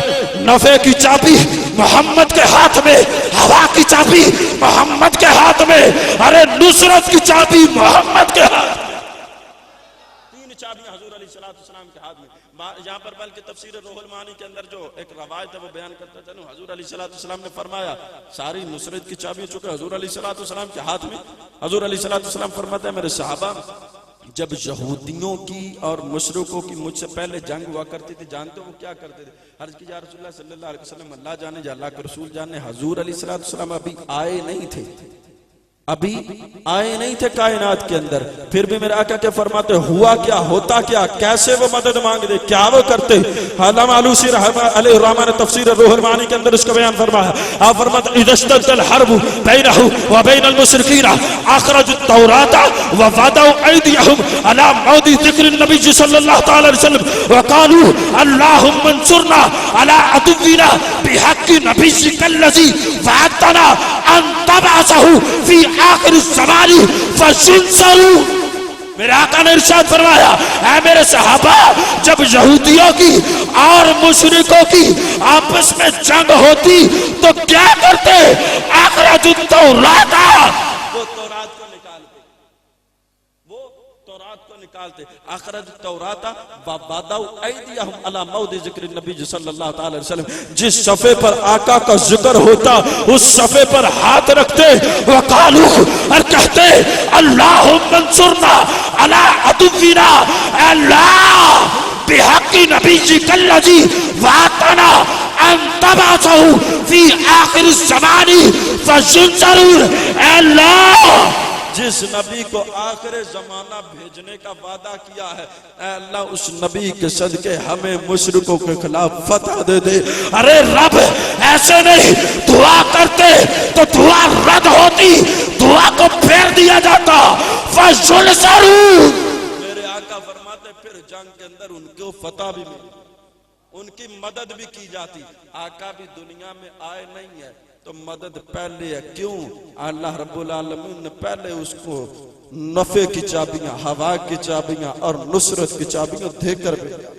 نفع کی چابی محمد کے ہاتھ میں, ہوا کی چابی محمد کے ہاتھ میں, ارے نصرت کی چابی محمد کے ہاتھ میں. چابیاں حضور علیہ السلام کے ہاتھ میں. یہاں پر بلکہ تفسیر روح المعانی کے اندر جو ایک روایت ہے وہ بیان کرتا چلوں, حضور علیہ السلام نے فرمایا ساری نصرت کی چابیاں چونکہ حضور علیہ السلام کے ہاتھ میں. حضور علیہ السلام فرماتے ہیں میرے صحابہ جب یہودیوں کی اور مشرکوں کی مجھ سے پہلے جنگ ہوا کرتی تھی, جانتے ہو وہ کیا کرتے تھے؟ عرض کی یا رسول اللہ صلی اللہ علیہ وسلم, اللہ جانے یا اللہ کے رسول جانے, حضور علیہ السلام ابھی آئے نہیں تھے, ابھی آئے نہیں تھے کائنات کے اندر. پھر بھی میرے آقا کے فرماتے ہوا کیا, ہوتا کیا, کیسے وہ مدد مانگ دے, کیا وہ کرتے. علامہ علوسی علیہ الرحمہ نے تفسیر روح المعانی کے اندر اس کا بیان فرمایا. آپ فرماتے اذا اشتد الحرب بینہ وبین المشرکین اخرجوا التوراة ووضعوا ایدیہم علی موضع ذکر النبی صلی اللہ تعالی وسلم وقالوا اللہم انصرنا علی عدونا بحق نبیک الذی وعدتنا ان تبعثہ فی آخر الزمانی فَسُنْسَرُوا. میرے آقا نے ارشاد فرمایا اے میرے صحابہ جب یہودیوں کی اور مشرکوں کی آپس میں جنگ ہوتی تو کیا کرتے؟ اخرج التوراۃ, وہ تورات کو نکالتے, وہ تورات کو نکالتے. اخرج التوراۃ وَوَضَعُوا ایدیہم علی موضع ذکر النبی صلی اللہ تعالی وسلم, جس صفحے پر آقا کا ذکر ہوتا اس صفحے پر ہاتھ رکھتے. وقالوا, اور کہتے اللہم انصرنا علی عدونا, اے اللہ بحق نبیک الذی وعدتنا ان تبعثہ فی آخر الزمان فَسُنْسَرُوا. اے اللہ جس نبی کو آخر زمانہ بھیجنے کا وعدہ کیا ہے, اے اللہ اس نبی کے صدقے ہمیں مشرکوں کے خلاف فتح دے دے. ارے رب ایسے نہیں, دعا کرتے تو دعا رد ہوتی, دعا کو پھیر دیا جاتا. فَسُنْسَرُوا. میرے آقا فرماتے پھر جنگ کے اندر ان کو فتح بھی ملی, ان کی مدد بھی کی جاتی. آقا بھی دنیا میں آئے نہیں ہے تو مدد پہلے ہے. کیوں؟ اللہ رب العالمین نے پہلے اس کو نفع کی چابیاں, ہوا کی چابیاں اور نصرت کی چابیاں دے کر بھیجا.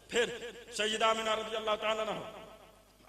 پھر سیدہ آمنہ رضی اللہ تعالیٰ عنہ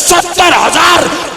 70,000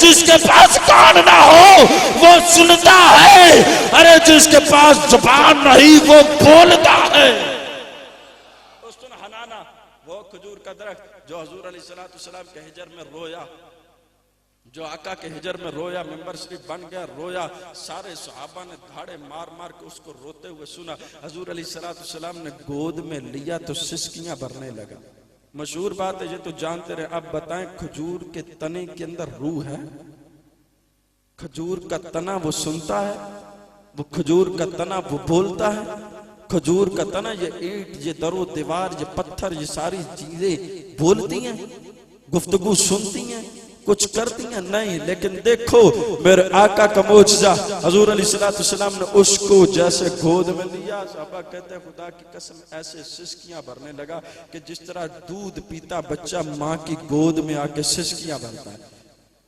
جس کے پاس کان نہ ہو وہ سنتا ہے، ارے جس کے پاس زبان نہیں وہ بولتا ہے۔ استن حنانا وہ کھجور کا درخت جو حضور علیہ السلام کے ہجر میں رویا، جو آقا کے ہجر میں رویا، ممبر شریف بن گیا، رویا، سارے صحابہ نے دھاڑے مار مار کے اس کو روتے ہوئے سنا۔ حضور علیہ السلام نے گود میں لیا تو سسکیاں بھرنے لگا۔ مشہور بات ہے، یہ تو جانتے رہے۔ اب بتائیں کھجور کے تنے کے اندر روح ہے؟ کھجور کا تنا وہ سنتا ہے، وہ کھجور کا تنا وہ بولتا ہے، کھجور کا تنا یہ اینٹ، یہ در و دیوار، یہ پتھر، یہ ساری چیزیں بولتی ہیں، گفتگو سنتی ہیں، کچھ کرتی ہیں نہیں۔ لیکن دیکھو میرے آقا کا معجزہ، حضور علیہ السلام نے اس کو جیسے گود میں لیا، صحابہ کہتے ہیں خدا کی قسم ایسے سسکیاں بھرنے لگا کہ جس طرح دودھ پیتا بچہ ماں کی گود میں آ کے سسکیاں بھرتا ہے۔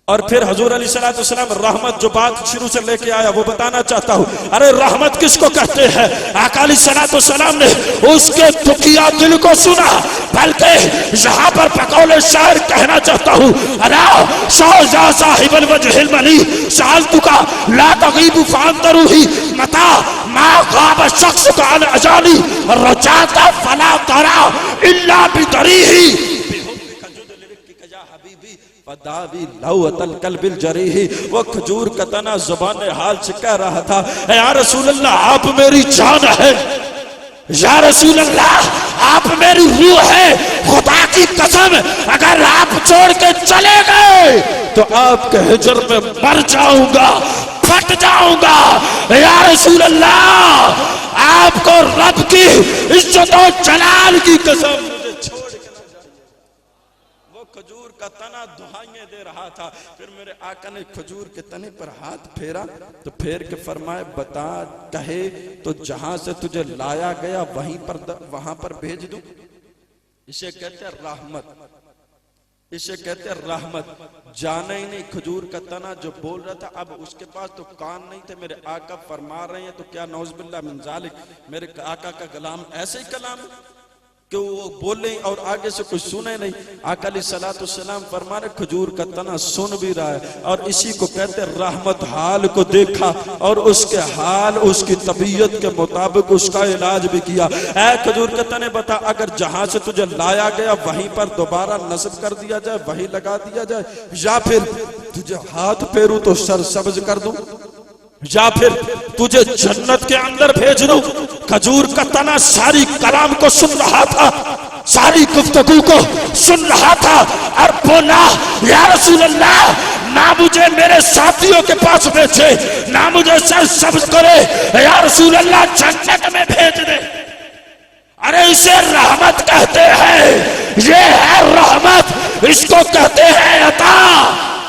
اور پھر حضور علیہ السلام رحمت جو بات شروع سے لے کے آیا وہ بتانا چاہتا ہوں۔ ارے رحمت کس کو کہتے ہیں؟ آقا علیہ السلام نے اس کے دکھیا دل کو سنا، بلکہ یہاں پر بقول شاعر کہنا چاہتا ہوں، الا شوزا صاحب الوجہ الملی سألتک لا تغیب فانت روحی متا ما غاب شخص عن اجالی رجعت فلا ترى الا بدریہ فداوی لوت القلب الجریح۔ وہ کھجور کا تنا زبان حال سے کہہ رہا تھا، یا رسول اللہ آپ میری جان ہے، یا رسول اللہ آپ میری روح ہے، خدا کی قسم اگر آپ چھوڑ کے چلے گئے تو آپ کے ہجر میں مر جاؤں گا، پھٹ جاؤں گا۔ یا رسول اللہ آپ کو رب کی عزت و جلال کی قسم مجھے چھوڑ کے نہ جائیے۔ وہ کھجور کا تنا دہائیں دے رہا تھا۔ پھر میرے آقا نے کھجور کے تنے پر ہاتھ پھیرا تو پھیر کے فرمائے بتا کہے تو جہاں سے تجھے لایا گیا وہاں پر بھیج دوں۔ اسے کہتے ہیں رحمت، اسے کہتے ہیں رحمت۔ جانا ہی نہیں کھجور کا تنا جو بول رہا تھا، اب اس کے پاس تو کان نہیں تھے، میرے آقا فرما رہے ہیں تو کیا نعوذ باللہ من ذالک میرے آقا کا کلام ایسے ہی کلام ہے کہ وہ بولیں اور آگے سے کچھ سنے نہیں۔ آقا علیہ السلام فرما رہے کھجور کا تنا سن بھی رہا ہے، اور اسی کو کہتے ہیں رحمت۔ حال کو دیکھا اور اس کے حال اس کی طبیعت کے مطابق اس کا علاج بھی کیا۔ اے کھجور کا تنے بتا اگر جہاں سے تجھے لایا گیا وہیں پر دوبارہ نصب کر دیا جائے، وہیں لگا دیا جائے، یا پھر تجھے ہاتھ پھیروں تو سر سبز کر دوں، یا پھر تجھے جنت کے اندر بھیج دوں۔ کھجور کا تنا ساری کلام کو سن رہا تھا، ساری گفتگو کو سن رہا تھا، اور بولا یا رسول اللہ نہ مجھے میرے ساتھیوں کے پاس بھیجے، نہ مجھے سر سبز کرے، یا رسول اللہ جنت میں بھیج دے۔ ارے اسے رحمت کہتے ہیں، یہ ہے رحمت، اس کو کہتے ہیں عطا۔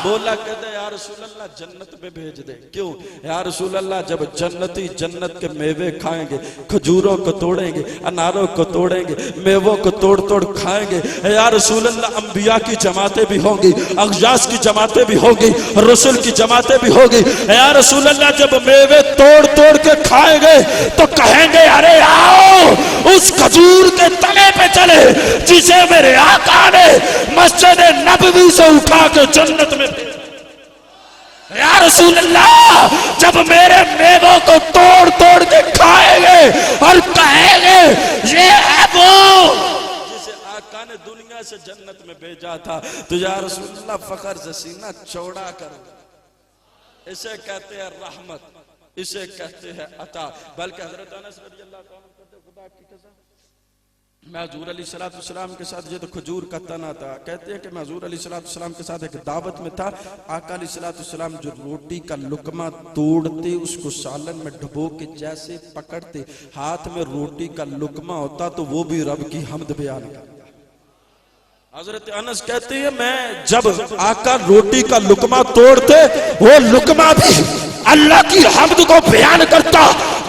بولا کہتے ہیں یا رسول اللہ جنت میں بھیج دے۔ کیوں؟ یا رسول اللہ جب جنتی جنت کے میوے کھائیں گے، کھجوروں کو توڑیں گے، اناروں کو توڑیں گے، میووں کو توڑ توڑ کھائیں گے، یا رسول اللہ انبیاء کی جماعتیں بھی ہوں گی، اغیاث کی جماعتیں بھی ہوں گی، رسول کی جماعتیں بھی ہوں گی۔ یا رسول اللہ جب میوے توڑ توڑ کے کھائیں گے تو کہیں گے ارے آؤ اس کھجور کے تنے پہ چلے جسے میرے آقا نے مسجد نبوی سے اٹھا کے جنت میں۔ یا رسول اللہ جب میرے میووں کو توڑ توڑ کے کھائیں گے اور کہیں گے یہ ہے وہ جسے آقا نے دنیا سے جنت میں بھیجا تھا، تو یا رسول اللہ فخر سے سینہ چوڑا کر۔ اسے کہتے ہیں رحمت، اسے کہتے ہیں عطا۔ بلکہ حضرت انس رضی اللہ عنہ کہتے ہیں خدا کی قسم میں حضور علیہ السلام کے ساتھ، یہ تو کھجور کا تنا تھا، کہتے ہیں کہ میں حضور علیہ السلام کے ساتھ ایک دعوت میں تھا، آقا علیہ السلام جو روٹی کا لقمہ توڑتے اس کو سالن میں ڈبو کے جیسے پکڑتے، ہاتھ میں روٹی کا لقمہ ہوتا تو وہ بھی رب کی حمد بیان کرتا۔ حضرت انس کہتے ہیں میں جب آقا روٹی کا لقمہ توڑتے وہ لقمہ بھی اللہ کی حمد کو بیان کرتا،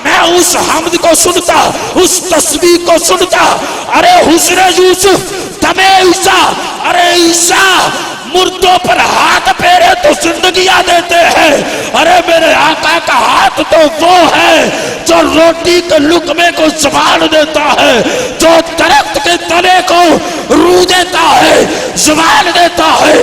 میں اس حمد کو سنتا، اس تسبیح کو سنتا۔ ارے حسن یوسف دم عیسیٰ، ارے عیسیٰ مردوں پر ہاتھ پھیرے تو زندگیاں دیتے ہیں، ارے میرے آقا کا ہاتھ تو وہ ہے جو روٹی کے لقمے کو زبان دیتا ہے، جو درخت کے تنے کو روح دیتا ہے، زبان دیتا ہے،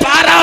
12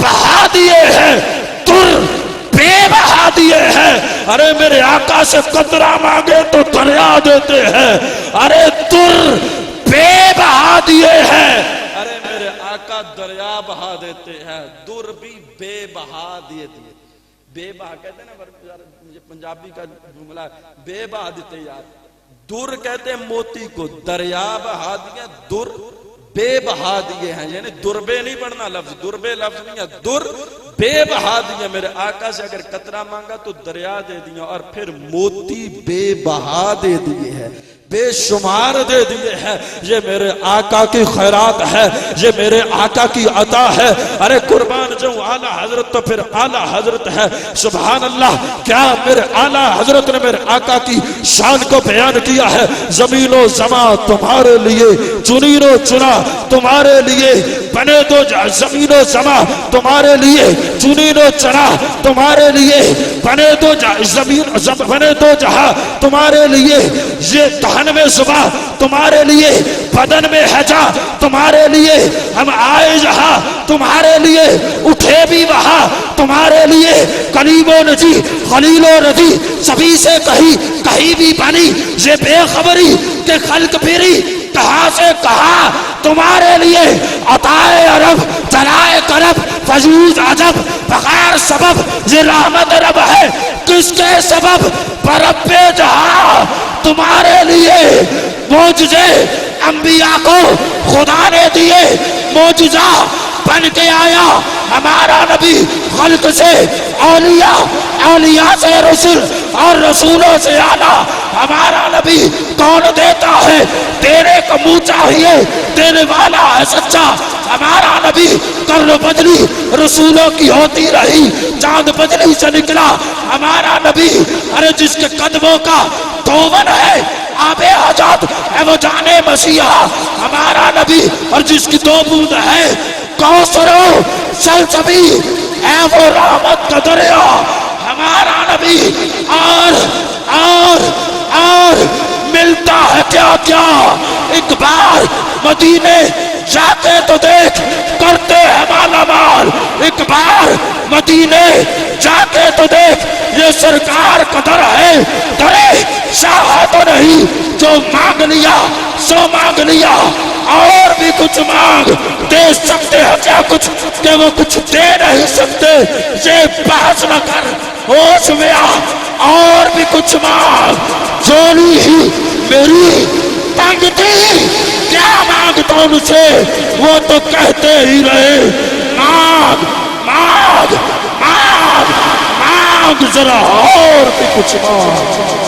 بہا دیے ہیں، در بے بہا دیے ہیں. ارے میرے آقا سے قطرہ مانگے تو دریا دیتے ہیں. ارے در بے بہا دیے ہیں. ارے میرے آقا دریا بہا دیتے ہیں. در بھی بے بہا دیے. بے بہا کہتے ہیں نا، پنجابی کا جملہ بے بہا دیتے یار. در کہتے ہیں موتی کو، دریا بہا دیے، در بے بہا دیے ہیں. یعنی دربے نہیں پڑھنا لفظ، دربے لفظ نہیں ہے، در بے بہا دیے. میرے آقا سے اگر قطرہ مانگا تو دریا دے دیا، اور پھر موتی بے بہا دے دیے ہیں، بے شمار دے دیے ہیں. یہ میرے آقا کی خیرات ہے، یہ میرے آقا کی عطا ہے. ارے قربان جاؤں اعلیٰ حضرت تو پھر اعلیٰ حضرت ہے. سبحان اللہ، کیا میرے اعلیٰ حضرت نے میرے آقا کی شان کو بیان کیا ہے. زمین و زمان تمہارے لیے، چنین و چنا تمہارے لیے، بنے دو زمین و زمان تمہارے لیے، چنین و چنا تمہارے لیے، بنے دو زمین بنے دو جہاں تمہارے لیے. یہ دہن میں زباں تمہارے لیے، بدن میں ہجا تمہارے لیے. ہم آئے جہاں تمہارے لیے، اٹھے بھی وہاں تمہارے لیے. قریب و نجی، خلیل و ردی، سبھی سے کہیں بھی بنی. یہ بے خبری کہ خلق پھری کہاں سے کہاں تمہارے لیے. عطائے عرب، جلائے کرب، فضول عجب، بغیر سبب یہ رحمت رب ہے. کس کے سبب؟ برب جہاں تمہارے لیے. معجزے انبیاء کو خدا نے دیے، معجزہ بن کے آیا ہمارا نبی. خلق سے اولیاء، اولیاء سے رسول، اور رسولوں سے اعلیٰ ہمارا نبی. کون دیتا ہے؟ دینے کو منہ چاہیے، دینے والا ہے سچا ہمارا نبی. کرن بدلی رسولوں کی ہوتی رہی، چاند بدلی سے نکلا ہمارا نبی. ارے جس کے قدموں کا توون ہے آب حیات ہے وہ جانے مسیحا ہمارا نبی. اور جس کی دو بوند ہے کوثر و سلسبی ہے وہ رحمت کا دریا ہمارا نبی. اور ملتا ہے کیا کیا. ایک بار مدینے جاتے تو دیکھ کرتے ہیں مالا مال. ایک بار مدینے جاتے تو دیکھ یہ سرکار کا در ہے. درے شاہ تو نہیں، جو مانگ لیا سو مانگ لیا. اور بھی کچھ مانگ دے سکتے ہیں کیا کچھ کہ وہ کچھ دے نہیں سکتے. یہ بحث نہ کر، ہوش میں آ. اور بھی کچھ مانگ. جولی ہی میری تنگ تھی، کیا مانگتا ان سے وہ تو کہتے ہی رہے مانگ مانگ مانگ مانگ. ذرا اور بھی کچھ مانگ.